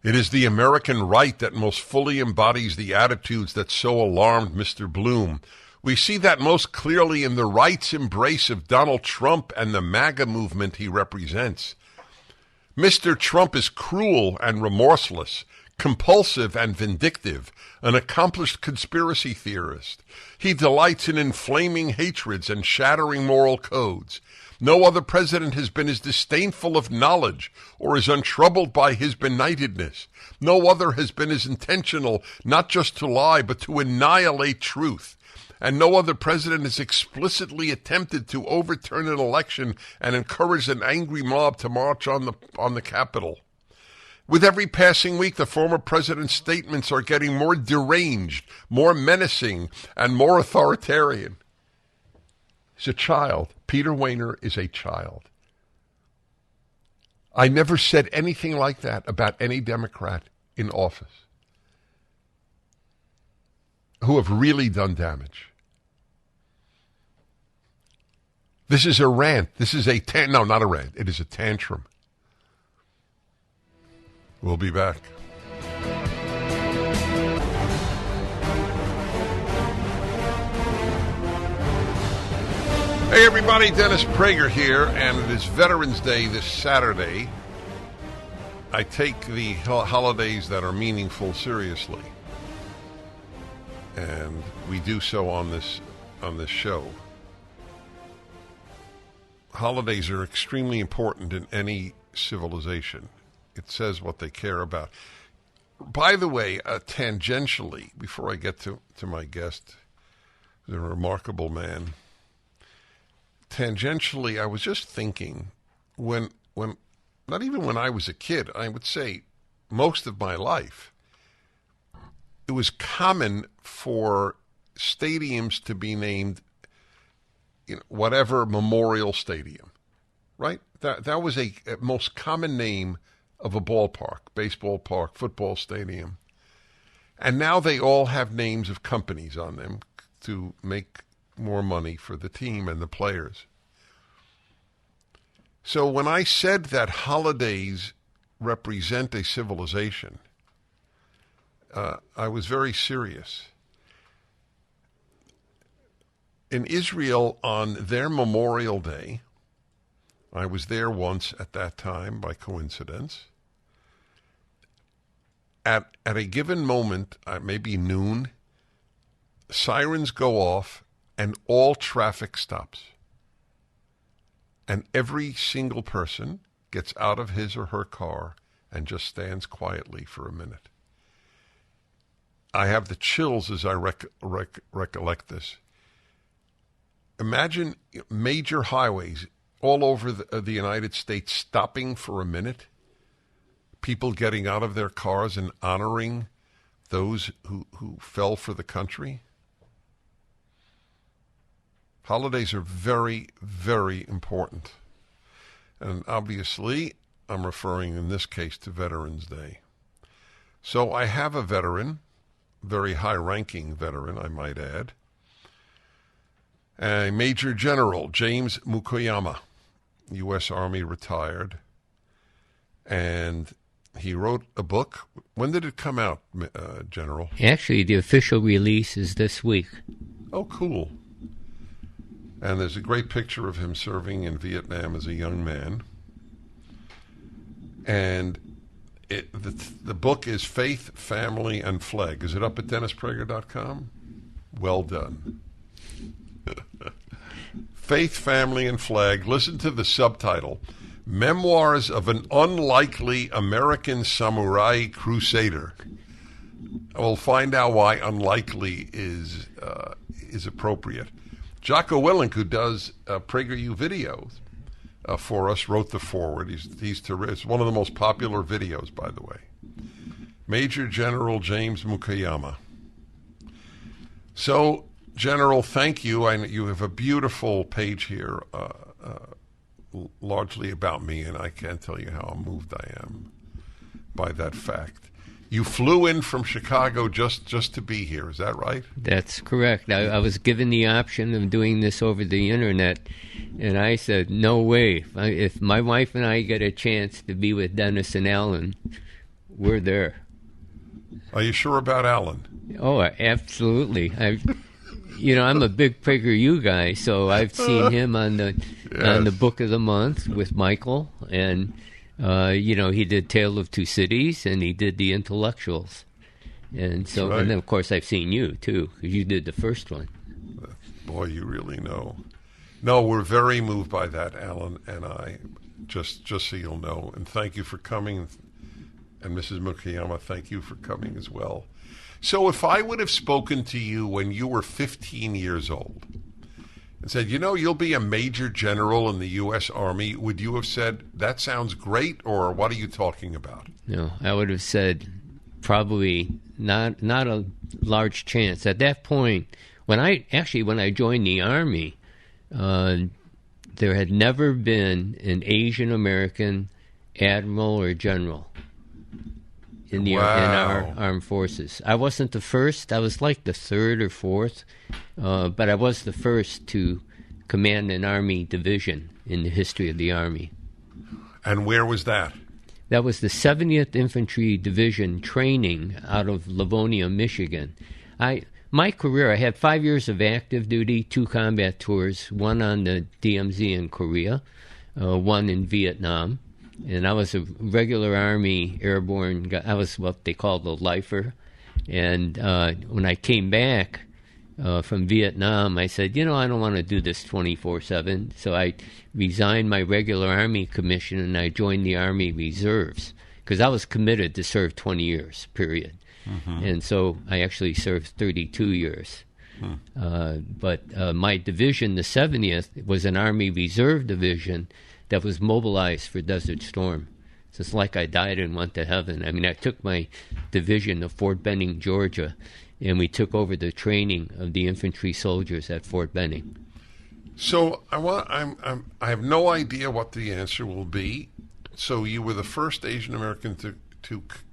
Speaker 1: It is the American right that most fully embodies the attitudes that so alarmed Mr. Bloom. We see that most clearly in the right's embrace of Donald Trump and the MAGA movement he represents. Mr. Trump is cruel and remorseless, compulsive and vindictive, an accomplished conspiracy theorist. He delights in inflaming hatreds and shattering moral codes. No other president has been as disdainful of knowledge or as untroubled by his benightedness. No other has been as intentional not just to lie, but to annihilate truth. And no other president has explicitly attempted to overturn an election and encourage an angry mob to march on the Capitol. With every passing week, the former president's statements are getting more deranged, more menacing, and more authoritarian. He's a child. Peter Wehner is a child. I never said anything like that about any Democrat in office who have really done damage. This is a rant. This is no, not a rant. It is a tantrum. We'll be back. Hey everybody, Dennis Prager here, and it is Veterans Day this Saturday. I take the holidays that are meaningful seriously, and we do so on this show. Holidays are extremely important in any civilization. It says what they care about. By the way, tangentially, before I get to my guest, the remarkable man, tangentially, I was just thinking, when not even when I was a kid, I would say most of my life, it was common for stadiums to be named whatever Memorial Stadium, right? That was a most common name of a ballpark, baseball park, football stadium. And now they all have names of companies on them to make more money for the team and the players. So when I said that holidays represent a civilization, I was very serious. In Israel, on their Memorial Day, I was there once at that time by coincidence. At a given moment, maybe noon, sirens go off and all traffic stops. And every single person gets out of his or her car and just stands quietly for a minute. I have the chills as I recollect this. Imagine major highways all over the United States stopping for a minute, people getting out of their cars and honoring those who fell for the country. Holidays are very, very important. And obviously, I'm referring in this case to Veterans Day. So I have a veteran, very high-ranking veteran, I might add, Major General James Mukoyama, U.S. Army retired, and he wrote a book. When did it come out, General?
Speaker 3: Actually, the official release is this week.
Speaker 1: Oh, cool. And there's a great picture of him serving in Vietnam as a young man. And the book is Faith, Family, and Flag. Is it up at DennisPrager.com? Well done. Faith, Family, and Flag. Listen to the subtitle. Memoirs of an Unlikely American Samurai Crusader. We'll find out why unlikely is appropriate. Jocko Willink, who does PragerU videos for us, wrote the foreword. He's terrific. It's one of the most popular videos, by the way. Major General James Mukoyama. So, General, thank you. You have a beautiful page here, largely about me, and I can't tell you how moved I am by that fact. You flew in from Chicago just to be here, is that right?
Speaker 3: That's correct. I was given the option of doing this over the internet, and I said, no way. If my wife and I get a chance to be with Dennis and Alan, we're there.
Speaker 1: Are you sure about Alan?
Speaker 3: Oh, absolutely. I'm a big PragerU guy, so I've seen him on the Book of the Month with Michael, and he did Tale of Two Cities, and he did The Intellectuals, and so
Speaker 1: right.
Speaker 3: And then of course I've seen you too, because you did the first one.
Speaker 1: Boy, you really know. No, we're very moved by that, Alan and I, just so you'll know. And thank you for coming. And Mrs. Mukoyama, thank you for coming as well. So if I would have spoken to you when you were 15 years old and said, you'll be a major general in the U.S. Army, would you have said, that sounds great, or what are you talking about?
Speaker 3: No, I would have said probably not a large chance. At that point, when I joined the Army, there had never been an Asian American admiral or general in our armed forces. I wasn't the first. I was like the third or fourth, but I was the first to command an Army division in the history of the Army.
Speaker 1: And where was that?
Speaker 3: That was the 70th Infantry Division training out of Livonia, Michigan. My career, I had 5 years of active duty, 2 combat tours, one on the DMZ in Korea, one in Vietnam. And I was a regular Army airborne guy. I was what they called a lifer. And when I came back from Vietnam, I said, I don't want to do this 24/7. So I resigned my regular Army commission and I joined the Army Reserves because I was committed to serve 20 years, period. Mm-hmm. And so I actually served 32 years. But my division, the 70th, was an Army Reserve division that was mobilized for Desert Storm. So it's like I died and went to heaven. I mean, I took my division to Fort Benning, Georgia, and we took over the training of the infantry soldiers at Fort Benning.
Speaker 1: So I have no idea what the answer will be. So you were the first Asian American to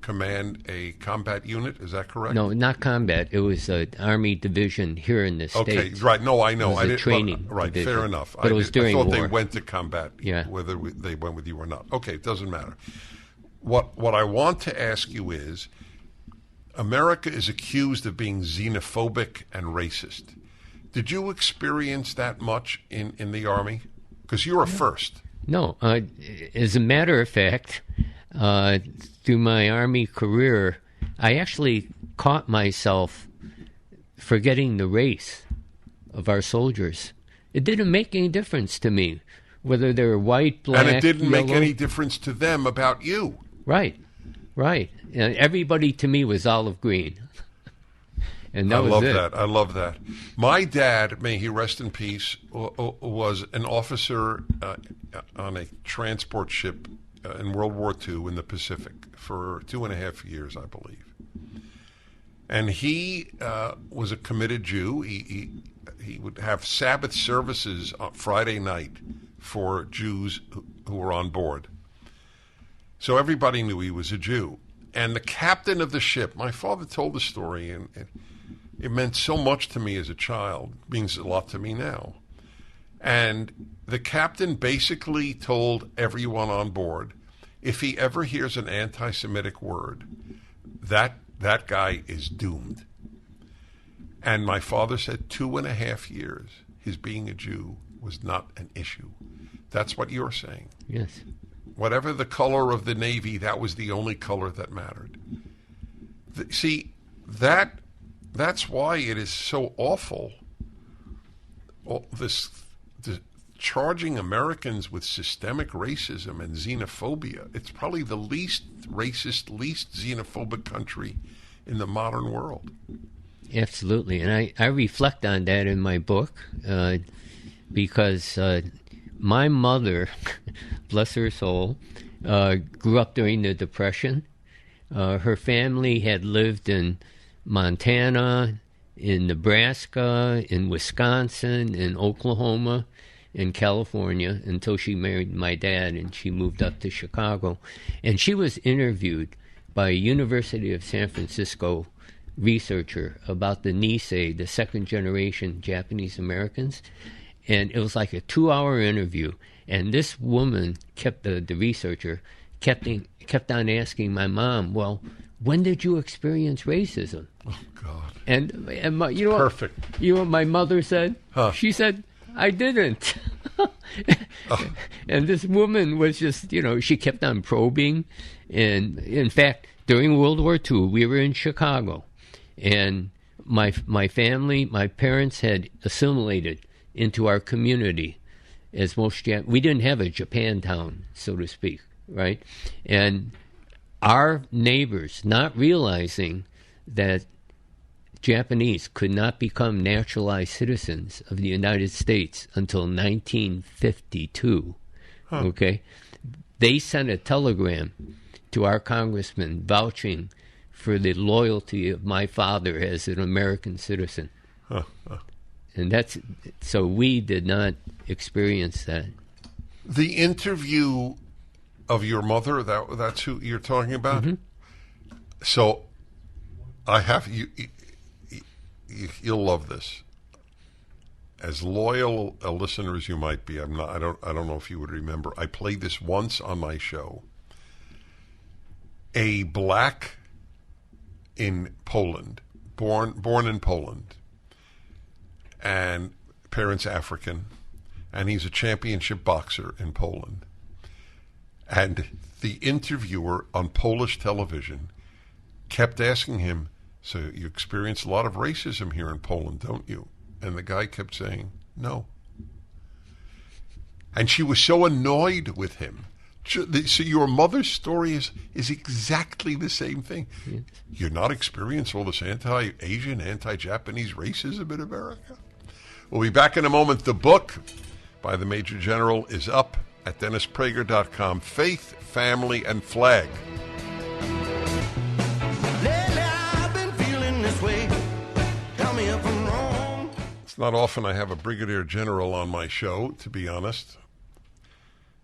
Speaker 1: command a combat unit, is that correct?
Speaker 3: No, not combat. It was an Army division here in the States.
Speaker 1: Okay, right. No, I know.
Speaker 3: It was a training
Speaker 1: right,
Speaker 3: division.
Speaker 1: Fair enough.
Speaker 3: But it was during
Speaker 1: I thought
Speaker 3: war.
Speaker 1: they went to combat, whether they went with you or not. Okay, it doesn't matter. What I want to ask you is, America is accused of being xenophobic and racist. Did you experience that much in the Army? Because you're a first.
Speaker 3: No. As a matter of fact, through my Army career, I actually caught myself forgetting the race of our soldiers. It didn't make any difference to me whether they were white, black,
Speaker 1: and it didn't
Speaker 3: yellow.
Speaker 1: make any difference to them about you.
Speaker 3: Right. And everybody to me was olive green. And that was it.
Speaker 1: I love that. My dad, may he rest in peace, was an officer on a transport ship in World War II in the Pacific for 2.5 years, I believe. And he was a committed Jew. He would have Sabbath services on Friday night for Jews who were on board. So everybody knew he was a Jew. And the captain of the ship, my father told the story, and it meant so much to me as a child. It means a lot to me now. And the captain basically told everyone on board, if he ever hears an anti-Semitic word, that guy is doomed. And my father said 2.5 years, his being a Jew was not an issue. That's what you're saying.
Speaker 3: Yes.
Speaker 1: Whatever the color of the Navy, that was the only color that mattered. See, that's why it is so awful, this charging Americans with systemic racism and xenophobia. It's probably the least racist, least xenophobic country in the modern world.
Speaker 3: Absolutely. And I reflect on that in my book because my mother, bless her soul, grew up during the Depression. Her family had lived in Montana, in Nebraska, in Wisconsin, in Oklahoma, in California until she married my dad and she moved up to Chicago. And she was interviewed by a University of San Francisco researcher about the Nisei, the second generation Japanese Americans. And it was like a 2-hour interview. And this woman the researcher kept on asking my mom, well, when did you experience racism?
Speaker 1: Oh, God.
Speaker 3: And you know
Speaker 1: Perfect.
Speaker 3: What, you know what my mother said?
Speaker 1: Huh.
Speaker 3: She said, I didn't.
Speaker 1: Oh.
Speaker 3: And this woman was just, she kept on probing. And in fact, during World War II, we were in Chicago. And my family, my parents had assimilated into our community. As we didn't have a Japantown, so to speak, right? And our neighbors, not realizing that Japanese could not become naturalized citizens of the United States until 1952, okay? They sent a telegram to our congressman vouching for the loyalty of my father as an American citizen. And so we did not experience that.
Speaker 1: The interview of your mother, that's who you're talking about?
Speaker 3: Mm-hmm.
Speaker 1: So I have you'll love this. As loyal a listener as you might be, I don't know if you would remember. I played this once on my show. A black in Poland, born in Poland, and parents African, and he's a championship boxer in Poland. And the interviewer on Polish television kept asking him, "So you experience a lot of racism here in Poland, don't you?" And the guy kept saying, "No." And she was so annoyed with him. So your mother's story is exactly the same thing. Yes. You're not experiencing all this anti-Asian, anti-Japanese racism in America? We'll be back in a moment. The book by the Major General is up at DennisPrager.com. Faith, Family, and Flag.
Speaker 4: Lately I've been feeling this way. Tell me if I'm wrong.
Speaker 1: It's not often I have a brigadier general on my show, to be honest.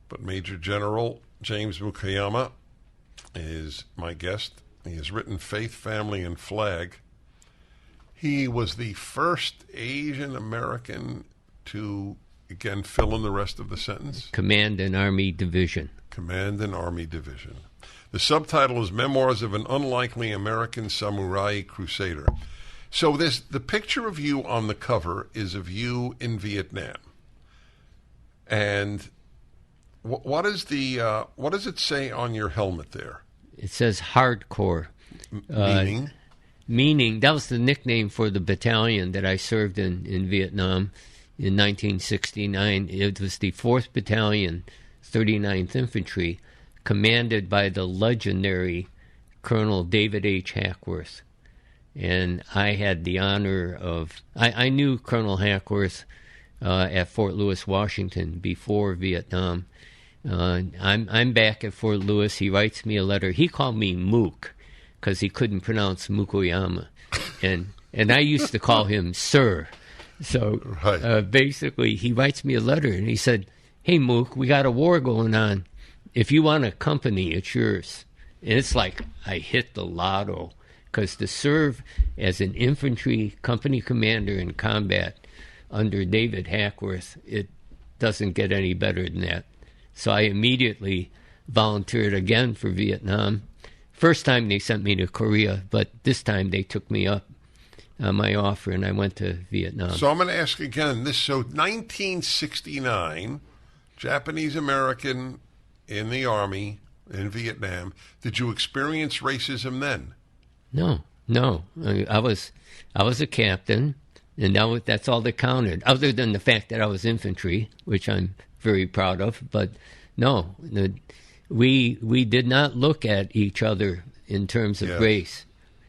Speaker 1: But Major General James Mukoyama is my guest. He has written Faith, Family, and Flag. He was the first Asian American to, again, fill in the rest of the sentence.
Speaker 3: Command an Army Division.
Speaker 1: Command an Army Division. The subtitle is Memoirs of an Unlikely American Samurai Crusader. So the picture of you on the cover is of you in Vietnam. And what does it say on your helmet there?
Speaker 3: It says hardcore.
Speaker 1: Meaning?
Speaker 3: Meaning, that was the nickname for the battalion that I served in Vietnam in 1969. It was the 4th Battalion, 39th Infantry, commanded by the legendary Colonel David H. Hackworth. And I had the honor of... I knew Colonel Hackworth at Fort Lewis, Washington, before Vietnam. I'm back at Fort Lewis. He writes me a letter. He called me Mook because he couldn't pronounce Mukoyama, and I used to call him Sir. So
Speaker 1: right.
Speaker 3: Basically, he writes me a letter and he said, "Hey Mook, we got a war going on. If you want a company, it's yours." And it's like I hit the lotto, because to serve as an infantry company commander in combat under David Hackworth, it doesn't get any better than that. So I immediately volunteered again for Vietnam. First time they sent me to Korea, but this time they took me up on my offer and I went to Vietnam.
Speaker 1: So I'm going to ask again, 1969, Japanese American in the Army in Vietnam. Did you experience racism then?
Speaker 3: No. I was a captain, and that's all that counted, other than the fact that I was infantry, which I'm very proud of. But no, we did not look at each other in terms of race.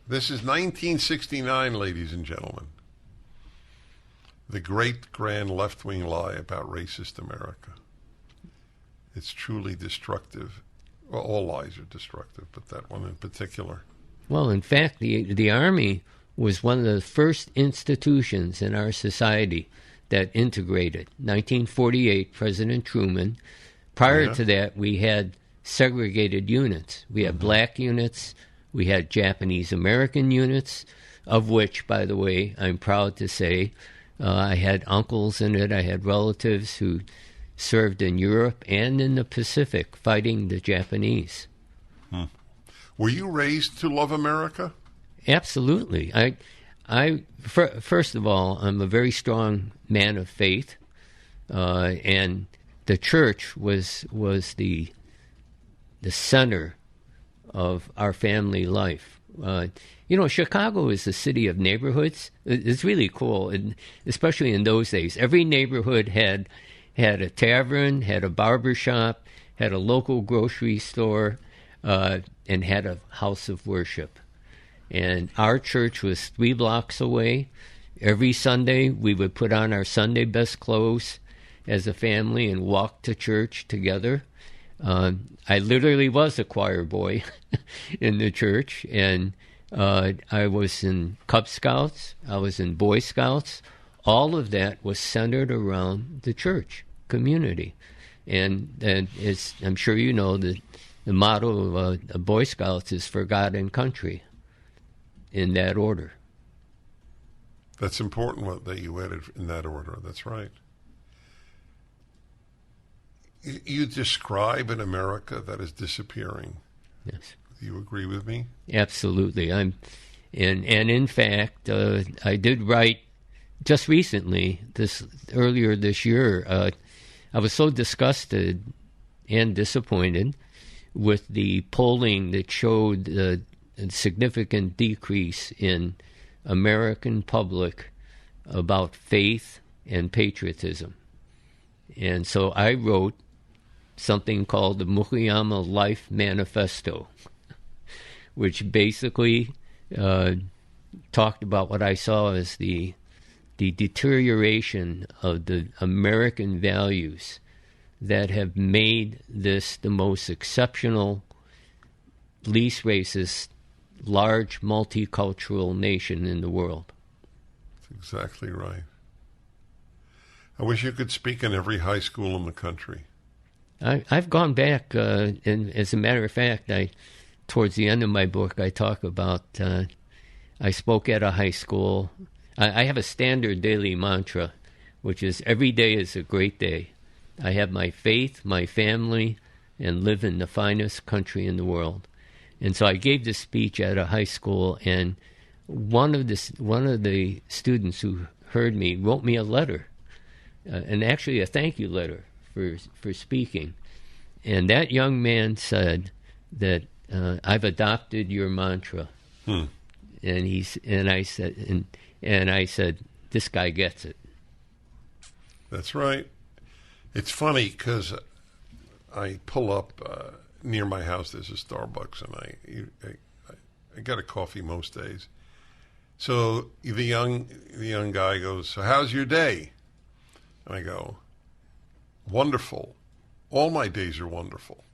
Speaker 1: This is 1969, ladies and gentlemen. The great grand left-wing lie about racist America. It's truly destructive. Well, all lies are destructive, but that one in particular.
Speaker 3: Well, in fact, the Army was one of the first institutions in our society that integrated. 1948, President Truman. Prior to that, we had segregated units. We had black units. We had Japanese American units, of which, by the way, I'm proud to say, I had uncles in it. I had relatives who served in Europe and in the Pacific fighting the Japanese.
Speaker 1: Were you raised to love America?
Speaker 3: Absolutely. First of all, I'm a very strong man of faith, and the church was the center of our family life. Chicago is a city of neighborhoods. It's really cool, and especially in those days. Every neighborhood had a tavern, had a barber shop, had a local grocery store, and had a house of worship. And our church was 3 blocks away. Every Sunday, we would put on our Sunday best clothes as a family and walk to church together. I literally was a choir boy in the church, and I was in Cub Scouts, I was in Boy Scouts. All of that was centered around the church community. And as I'm sure you know, the motto of Boy Scouts is for God and country, in that order.
Speaker 1: That's important that you added in that order. That's right. You describe an America that is disappearing.
Speaker 3: Yes.
Speaker 1: Do you agree with me?
Speaker 3: Absolutely. And in fact, I did write just recently, earlier this year. I was so disgusted and disappointed with the polling that showed a significant decrease in American public about faith and patriotism. And so I wrote something called the Mukoyama Life Manifesto, which basically talked about what I saw as the deterioration of the American values that have made this the most exceptional, least racist, large multicultural nation in the world.
Speaker 1: That's exactly right. I wish you could speak in every high school in the country.
Speaker 3: I've gone back, and as a matter of fact, towards the end of my book, I talk about I spoke at a high school. I have a standard daily mantra, which is every day is a great day. I have my faith, my family, and live in the finest country in the world. And so I gave this speech at a high school, and one of the students who heard me wrote me a letter, and actually a thank you letter for speaking. And that young man said that I've adopted your mantra. And I said, this guy gets it.
Speaker 1: That's right. It's funny because I pull up near my house. There's a Starbucks, and I get a coffee most days. So the young guy goes, "So how's your day?" And I go, "Wonderful. All my days are wonderful."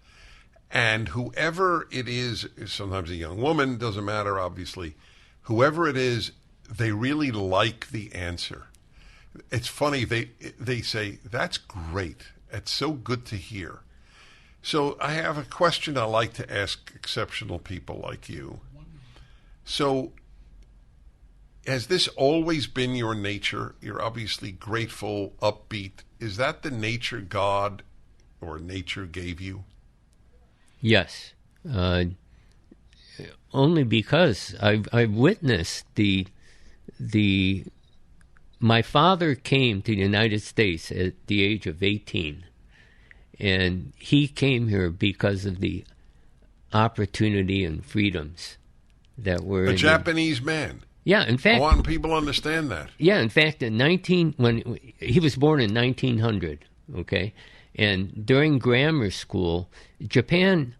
Speaker 1: And whoever it is, sometimes a young woman, doesn't matter, obviously. Whoever it is, they really like the answer. It's funny, they say, "That's great. It's so good to hear." So I have a question I like to ask exceptional people like you. So has this always been your nature? You're obviously grateful, upbeat. Is that the nature God or nature gave you?
Speaker 3: Yes. Only because I've witnessed my father came to the United States at the age of 18, and he came here because of the opportunity and freedoms that were
Speaker 1: a Japanese man.
Speaker 3: Yeah, in fact,
Speaker 1: I want people to understand that.
Speaker 3: Yeah, in fact, when he was born in 1900, okay, and during grammar school, Japan,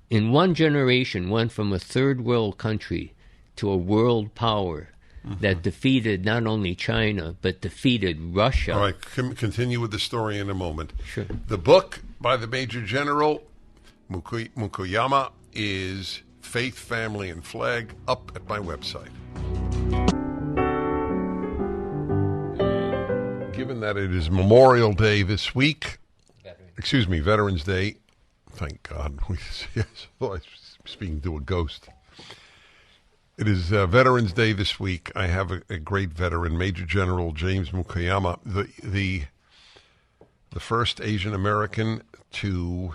Speaker 3: in one generation, went from a third world country to a world power that defeated not only China, but defeated Russia.
Speaker 1: All right, continue with the story in a moment.
Speaker 3: Sure.
Speaker 1: The book by the Major General Mukoyama is Faith, Family, and Flag, up at my website. Given that it is Memorial Day this week, Veterans Day, thank God, I was speaking to a ghost. It is Veterans Day this week. I have a great veteran, Major General James Mukoyama, the first Asian American to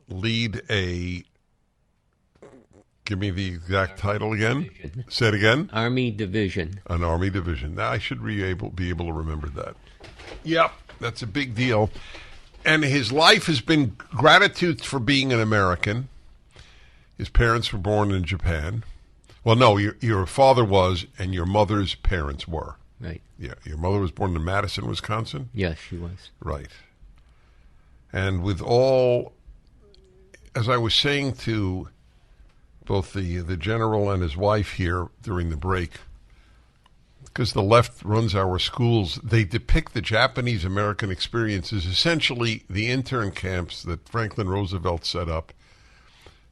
Speaker 1: lead a. Give me the exact title again. Division. Say it again.
Speaker 3: Army Division.
Speaker 1: An Army Division. Now I should be able to remember that. Yep, that's a big deal. And his life has been gratitude for being an American. His parents were born in Japan. Well, no, your father was, and your mother's parents were.
Speaker 3: Right.
Speaker 1: Yeah, your mother was born in Madison, Wisconsin?
Speaker 3: Yes, she was.
Speaker 1: Right. And with all, as I was saying to both the general and his wife here during the break, because the left runs our schools, they depict the Japanese-American experience as essentially the intern camps that Franklin Roosevelt set up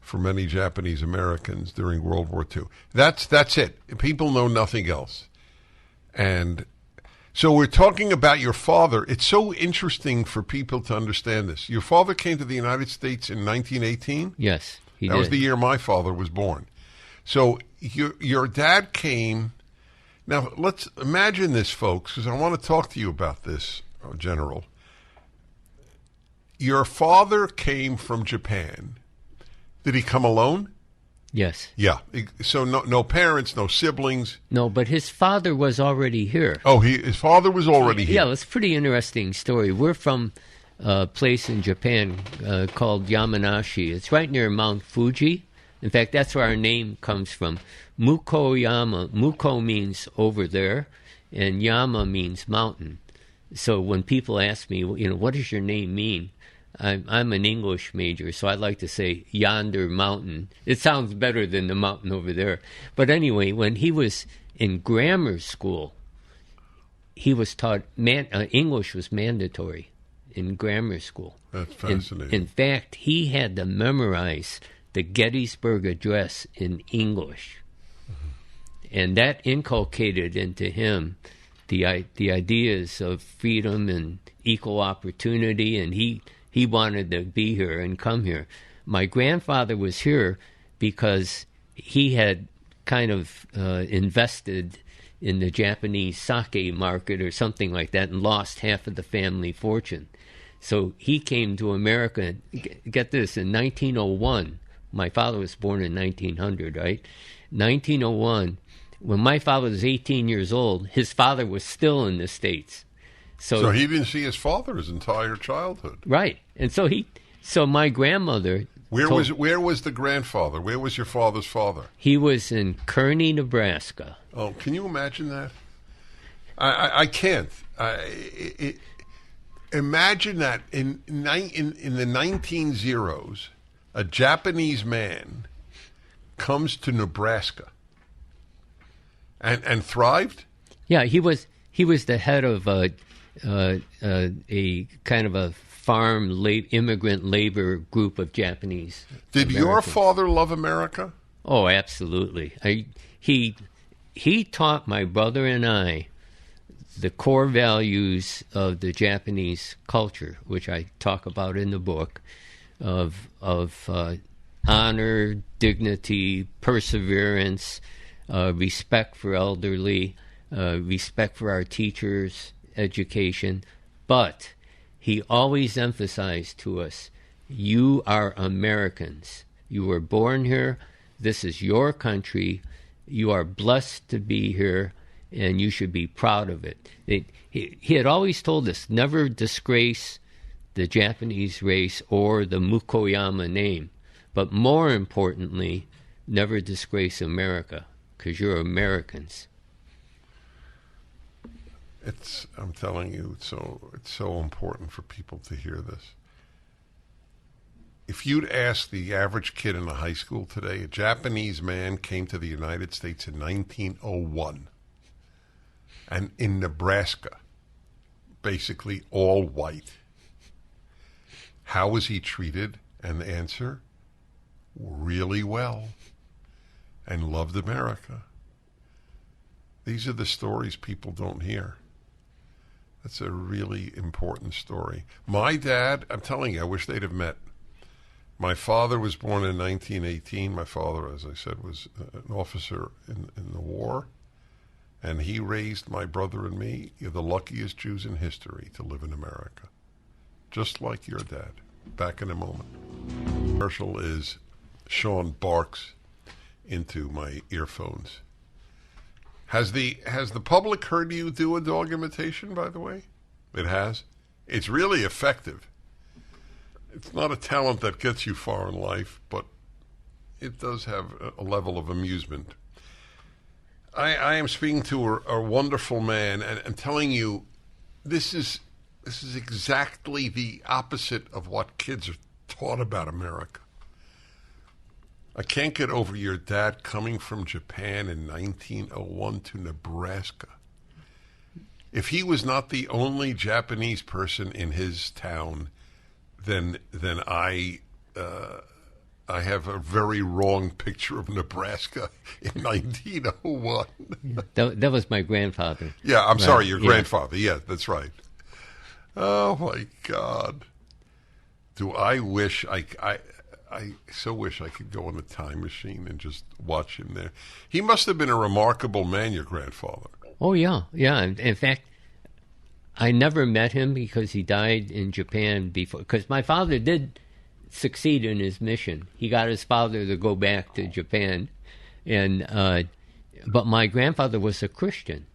Speaker 1: for many Japanese Americans during World War II. That's it. People know nothing else. And so we're talking about your father. It's so interesting for people to understand this. Your father came to the United States in 1918?
Speaker 3: Yes, he did.
Speaker 1: That was the year my father was born. So your dad came. Now, let's imagine this, folks, because I want to talk to you about this, General. Your father came from Japan. Did he come alone?
Speaker 3: Yes.
Speaker 1: Yeah. So no parents, no siblings.
Speaker 3: No, but his father was already here.
Speaker 1: Oh, his father was already here.
Speaker 3: Yeah, it's a pretty interesting story. We're from a place in Japan called Yamanashi. It's right near Mount Fuji. In fact, that's where our name comes from. Mukoyama. Muko means over there, and Yama means mountain. So when people ask me, what does your name mean? I'm an English major, so I like to say yonder mountain. It sounds better than the mountain over there. But anyway, when he was in grammar school, he was taught English was mandatory in grammar school.
Speaker 1: That's fascinating.
Speaker 3: In fact, he had to memorize the Gettysburg Address in English. Mm-hmm. And that inculcated into him the ideas of freedom and equal opportunity, and he wanted to be here and come here. My grandfather was here because he had kind of invested in the Japanese sake market or something like that and lost half of the family fortune. So he came to America, get this, in 1901. My father was born in 1900, right? 1901, when my father was 18 years old, his father was still in the States. So
Speaker 1: he didn't see his father his entire childhood.
Speaker 3: Right. And so my grandmother...
Speaker 1: Where was the grandfather? Where was your father's father?
Speaker 3: He was in Kearney, Nebraska.
Speaker 1: Oh, can you imagine that? I can't. Imagine that in the 1900s, a Japanese man comes to Nebraska and thrived?
Speaker 3: Yeah, he was the head of a kind of a farm immigrant labor group of Japanese
Speaker 1: Did
Speaker 3: Americans.
Speaker 1: your father love America?
Speaker 3: Oh, absolutely. He taught my brother and I the core values of the Japanese culture, which I talk about in the book, of honor, dignity, perseverance, respect for elderly, respect for our teachers, education. But he always emphasized to us, you are Americans. You were born here. This is your country. You are blessed to be here, and you should be proud of it. He had always told us, never disgrace the Japanese race or the Mukoyama name. But more importantly, never disgrace America, because you're Americans.
Speaker 1: I'm telling you, it's so important for people to hear this. If you'd ask the average kid in a high school today, a Japanese man came to the United States in 1901, and in Nebraska, basically all white. How was he treated? And the answer, really well, and loved America. These are the stories people don't hear. That's a really important story. My dad, I'm telling you, I wish they'd have met. My father was born in 1918. My father, as I said, was an officer in the war. And he raised my brother and me. You're the luckiest Jews in history to live in America. Just like your dad. Back in a moment. Commercial is Sean barks into my earphones. Has the public heard you do a dog imitation, by the way? It has? It's really effective. It's not a talent that gets you far in life, but it does have a level of amusement. I am speaking to a wonderful man and telling you this is exactly the opposite of what kids are taught about America. I can't get over your dad coming from Japan in 1901 to Nebraska. If he was not the only Japanese person in his town, then I have a very wrong picture of Nebraska in 1901.
Speaker 3: That was my grandfather.
Speaker 1: Yeah, I'm sorry, your
Speaker 3: Yeah.
Speaker 1: grandfather. Yeah, that's right. Oh my God! Do I wish I so wish I could go on a time machine and just watch him there. He must have been a remarkable man, your grandfather.
Speaker 3: Oh, yeah. Yeah. In fact, I never met him because he died in Japan before. Because my father did succeed in his mission. He got his father to go back to Japan. But my grandfather was a Christian.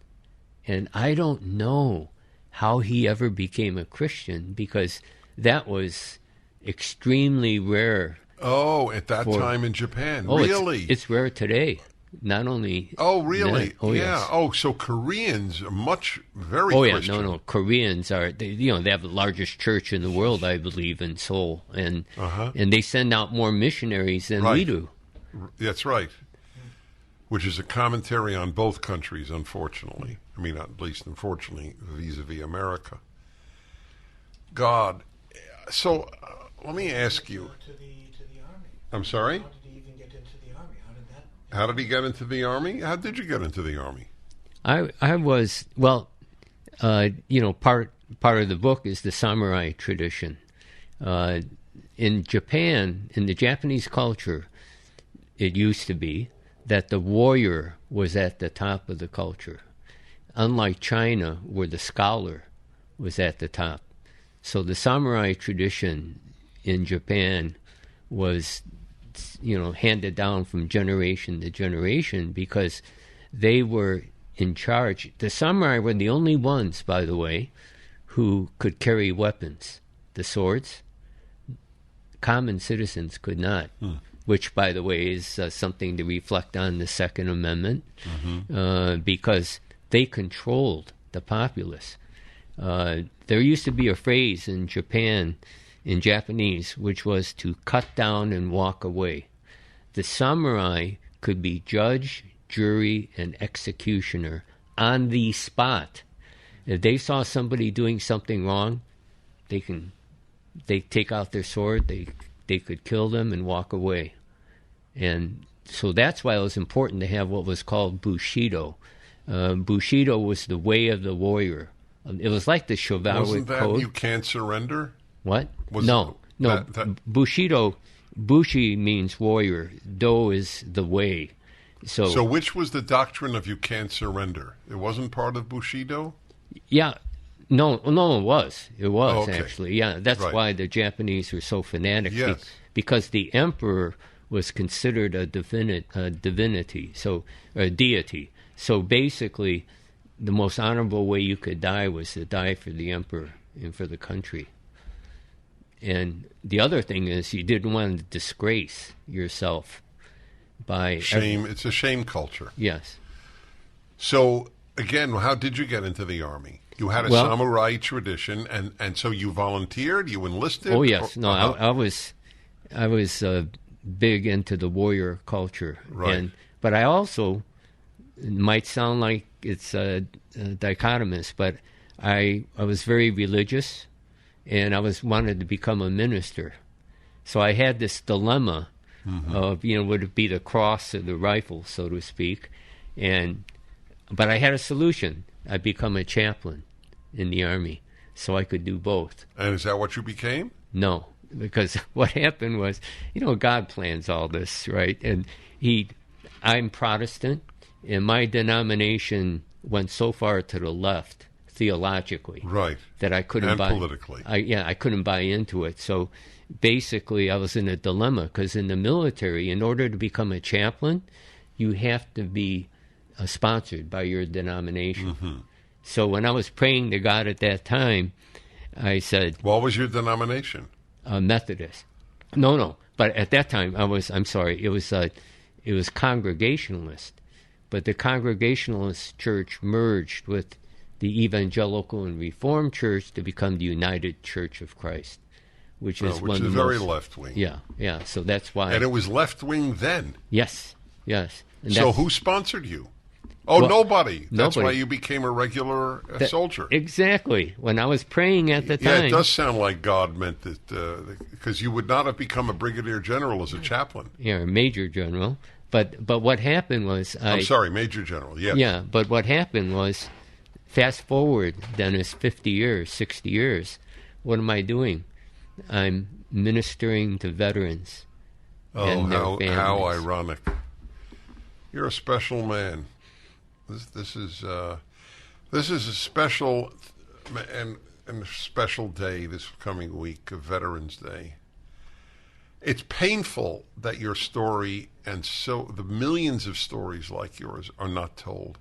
Speaker 3: And I don't know how he ever became a Christian because that was extremely rare.
Speaker 1: Oh, at that time in Japan.
Speaker 3: Oh,
Speaker 1: Really?
Speaker 3: It's rare today. Not only.
Speaker 1: Oh, really?
Speaker 3: then. Oh,
Speaker 1: yeah.
Speaker 3: yes.
Speaker 1: Oh, so Koreans are very
Speaker 3: Oh, yeah.
Speaker 1: Christian.
Speaker 3: No. Koreans are, they have the largest church in the world, I believe, in Seoul. And they send out more missionaries than we do.
Speaker 1: That's right. Which is a commentary on both countries, unfortunately. I mean, at least unfortunately, vis-a-vis America. God. So, let me ask you.
Speaker 2: To the army.
Speaker 1: I'm sorry?
Speaker 2: How did he even get into the army? How did that?
Speaker 1: How did he get into the Army? How did you get into the Army?
Speaker 3: I was, well, part of the book is the samurai tradition. In Japan, in the Japanese culture, it used to be that the warrior was at the top of the culture. Unlike China, where the scholar was at the top. So the samurai tradition in Japan was, handed down from generation to generation because they were in charge. The samurai were the only ones, by the way, who could carry weapons, the swords. Common citizens could not, which, by the way, is something to reflect on the Second Amendment, because they controlled the populace. There used to be a phrase in Japan, in Japanese, which was to cut down and walk away. The samurai could be judge, jury, and executioner on the spot. If they saw somebody doing something wrong, they take out their sword, they could kill them and walk away. And so that's why it was important to have what was called Bushido. Bushido was the way of the warrior. It was like the chivalric
Speaker 1: Wasn't that
Speaker 3: code.
Speaker 1: you can't surrender?
Speaker 3: What?
Speaker 1: Was
Speaker 3: No.
Speaker 1: that-
Speaker 3: Bushido, Bushi means warrior. Do is the way.
Speaker 1: So which was the doctrine of you can't surrender? It wasn't part of Bushido?
Speaker 3: Yeah. No, it was. It was,
Speaker 1: Oh, okay.
Speaker 3: actually. Yeah, that's
Speaker 1: Right.
Speaker 3: why the Japanese were so fanatic.
Speaker 1: Yes.
Speaker 3: Because the emperor was considered a divinity, so a deity. So basically, the most honorable way you could die was to die for the emperor and for the country. And the other thing is you didn't want to disgrace yourself by...
Speaker 1: Shame. It's a shame culture.
Speaker 3: Yes.
Speaker 1: So, again, how did you get into the Army? You had a
Speaker 3: Well-
Speaker 1: samurai tradition, and so you volunteered, you enlisted?
Speaker 3: Oh, yes.
Speaker 1: Or-
Speaker 3: No, I was big into the warrior culture.
Speaker 1: Right.
Speaker 3: But I also, it might sound like it's dichotomous, but I was very religious, and I wanted to become a minister. So I had this dilemma of, would it be the cross or the rifle, so to speak. But I had a solution. I'd become a chaplain in the Army, so I could do both.
Speaker 1: And is that what you became?
Speaker 3: No, because what happened was, God plans all this, right? And I'm Protestant, and my denomination went so far to the left theologically,
Speaker 1: Right.
Speaker 3: that I couldn't
Speaker 1: And
Speaker 3: buy
Speaker 1: politically.
Speaker 3: I couldn't buy into it. So basically, I was in a dilemma because in the military, in order to become a chaplain, you have to be sponsored by your denomination. So when I was praying to God at that time, I said,
Speaker 1: What was your denomination?
Speaker 3: Methodist. No. but at that time I'm sorry, it was Congregationalist, but the Congregationalist church merged with the Evangelical and Reformed Church to become the United Church of Christ, which is one of the
Speaker 1: very
Speaker 3: most,
Speaker 1: left wing.
Speaker 3: Yeah. So that's why.
Speaker 1: And it was left wing then.
Speaker 3: Yes. And
Speaker 1: so who sponsored you? Oh,
Speaker 3: well,
Speaker 1: nobody. That's
Speaker 3: nobody.
Speaker 1: why you became a regular soldier.
Speaker 3: Exactly. When I was praying at the time.
Speaker 1: Yeah, it does sound like God meant that, because you would not have become a brigadier general as a chaplain.
Speaker 3: Yeah, a major general. But what happened was...
Speaker 1: I'm sorry, major general, yes.
Speaker 3: Yeah, but what happened was, fast forward, Dennis, 50 years, 60 years, what am I doing? I'm ministering to veterans and their families.
Speaker 1: How ironic. You're a special man. This is a special and a special day this coming week of Veterans Day. It's painful that your story and so the millions of stories like yours are not told.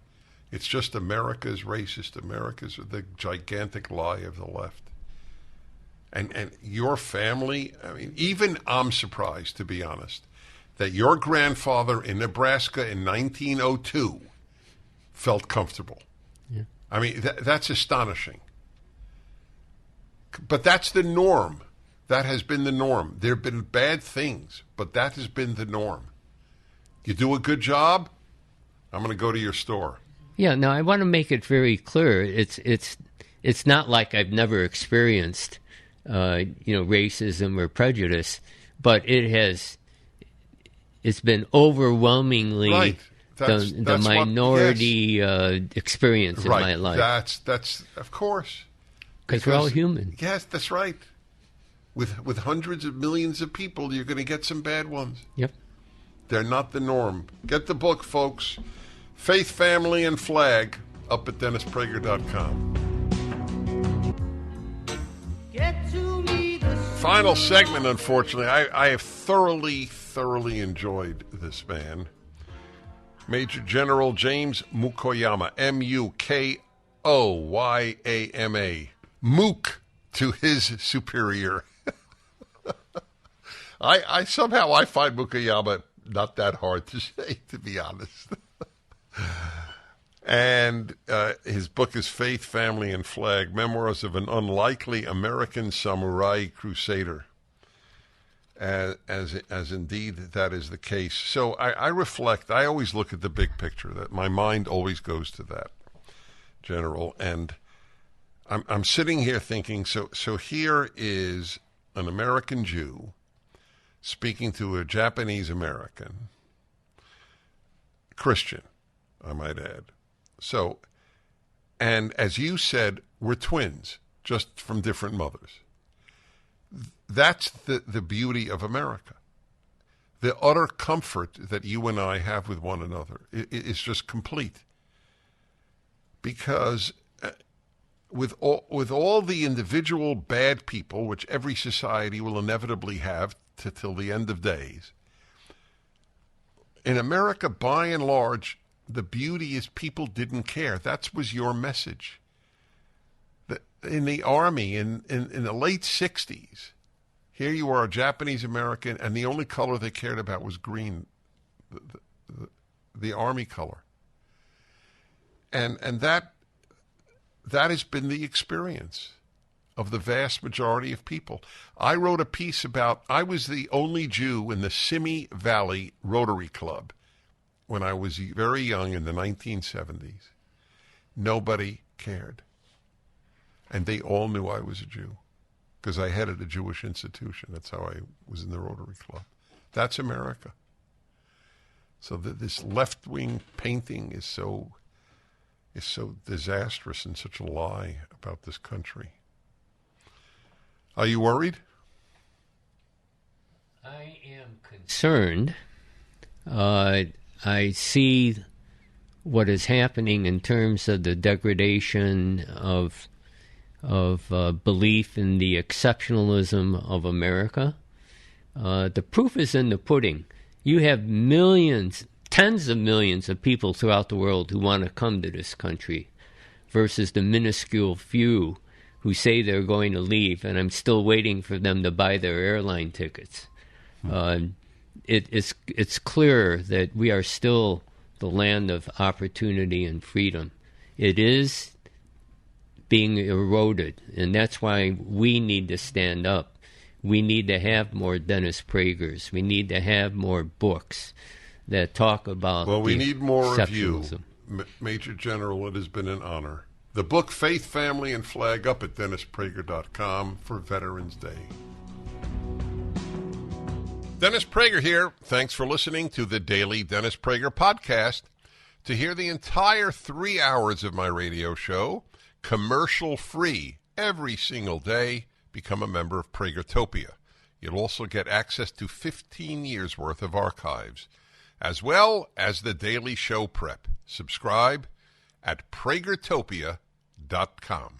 Speaker 1: It's just America's racist, America's the gigantic lie of the left. And your family, I mean, even I'm surprised, to be honest, that your grandfather in Nebraska in 1902 felt comfortable.
Speaker 3: Yeah.
Speaker 1: I mean, that's astonishing. But that's the norm. That has been the norm. There have been bad things, but that has been the norm. You do a good job, I'm going to go to your store.
Speaker 3: Yeah, no, I want to make it very clear. It's not like I've never experienced, racism or prejudice, but it's been overwhelmingly
Speaker 1: Right.
Speaker 3: the minority experience in my life.
Speaker 1: That's of course.
Speaker 3: Because we're all human.
Speaker 1: Yes, that's right. With hundreds of millions of people, you're going to get some bad ones.
Speaker 3: Yep.
Speaker 1: They're not the norm. Get the book, folks. Faith, Family, and Flag up at DennisPrager.com. Final segment, unfortunately. I have thoroughly enjoyed this man. Major General James Mukoyama, Mukoyama. Mook to his superior. I somehow find Mukoyama not that hard to say, to be honest. And his book is Faith, Family, and Flag, Memoirs of an Unlikely American Samurai Crusader. As indeed that is the case. So I reflect. I always look at the big picture. That my mind always goes to that, General. And I'm sitting here thinking. So here is an American Jew speaking to a Japanese American, Christian, I might add. So, and as you said, we're twins, just from different mothers. That's the beauty of America. The utter comfort that you and I have with one another is just complete. Because with all the individual bad people, which every society will inevitably have till the end of days, in America, by and large, the beauty is people didn't care. That was your message. In the Army, in the late 60s, here you are, a Japanese American, and the only color they cared about was green, the Army color. And that has been the experience of the vast majority of people. I wrote a piece about, I was the only Jew in the Simi Valley Rotary Club when I was very young in the 1970s. Nobody cared. And they all knew I was a Jew because I headed a Jewish institution. That's how I was in the Rotary Club. That's America. So this left-wing painting is so disastrous and such a lie about this country. Are you worried?
Speaker 3: I am concerned. I see what is happening in terms of the degradation of belief in the exceptionalism of America. The proof is in the pudding. You have millions, tens of millions of people throughout the world who want to come to this country versus the minuscule few who say they're going to leave, and I'm still waiting for them to buy their airline tickets. It's clear that we are still the land of opportunity and freedom. It is being eroded, and that's why we need to stand up. We need to have more Dennis Pragers. We need to have more books that talk about
Speaker 1: Well, we need more of you.
Speaker 3: exceptionalism.
Speaker 1: Major General, it has been an honor. The book Faith, Family, and Flag up at DennisPrager.com for Veterans Day. Dennis Prager here. Thanks for listening to the Daily Dennis Prager Podcast. To hear the entire 3 hours of my radio show, commercial-free, every single day, become a member of Pragertopia. You'll also get access to 15 years' worth of archives, as well as the daily show prep. Subscribe at Pragertopia.com.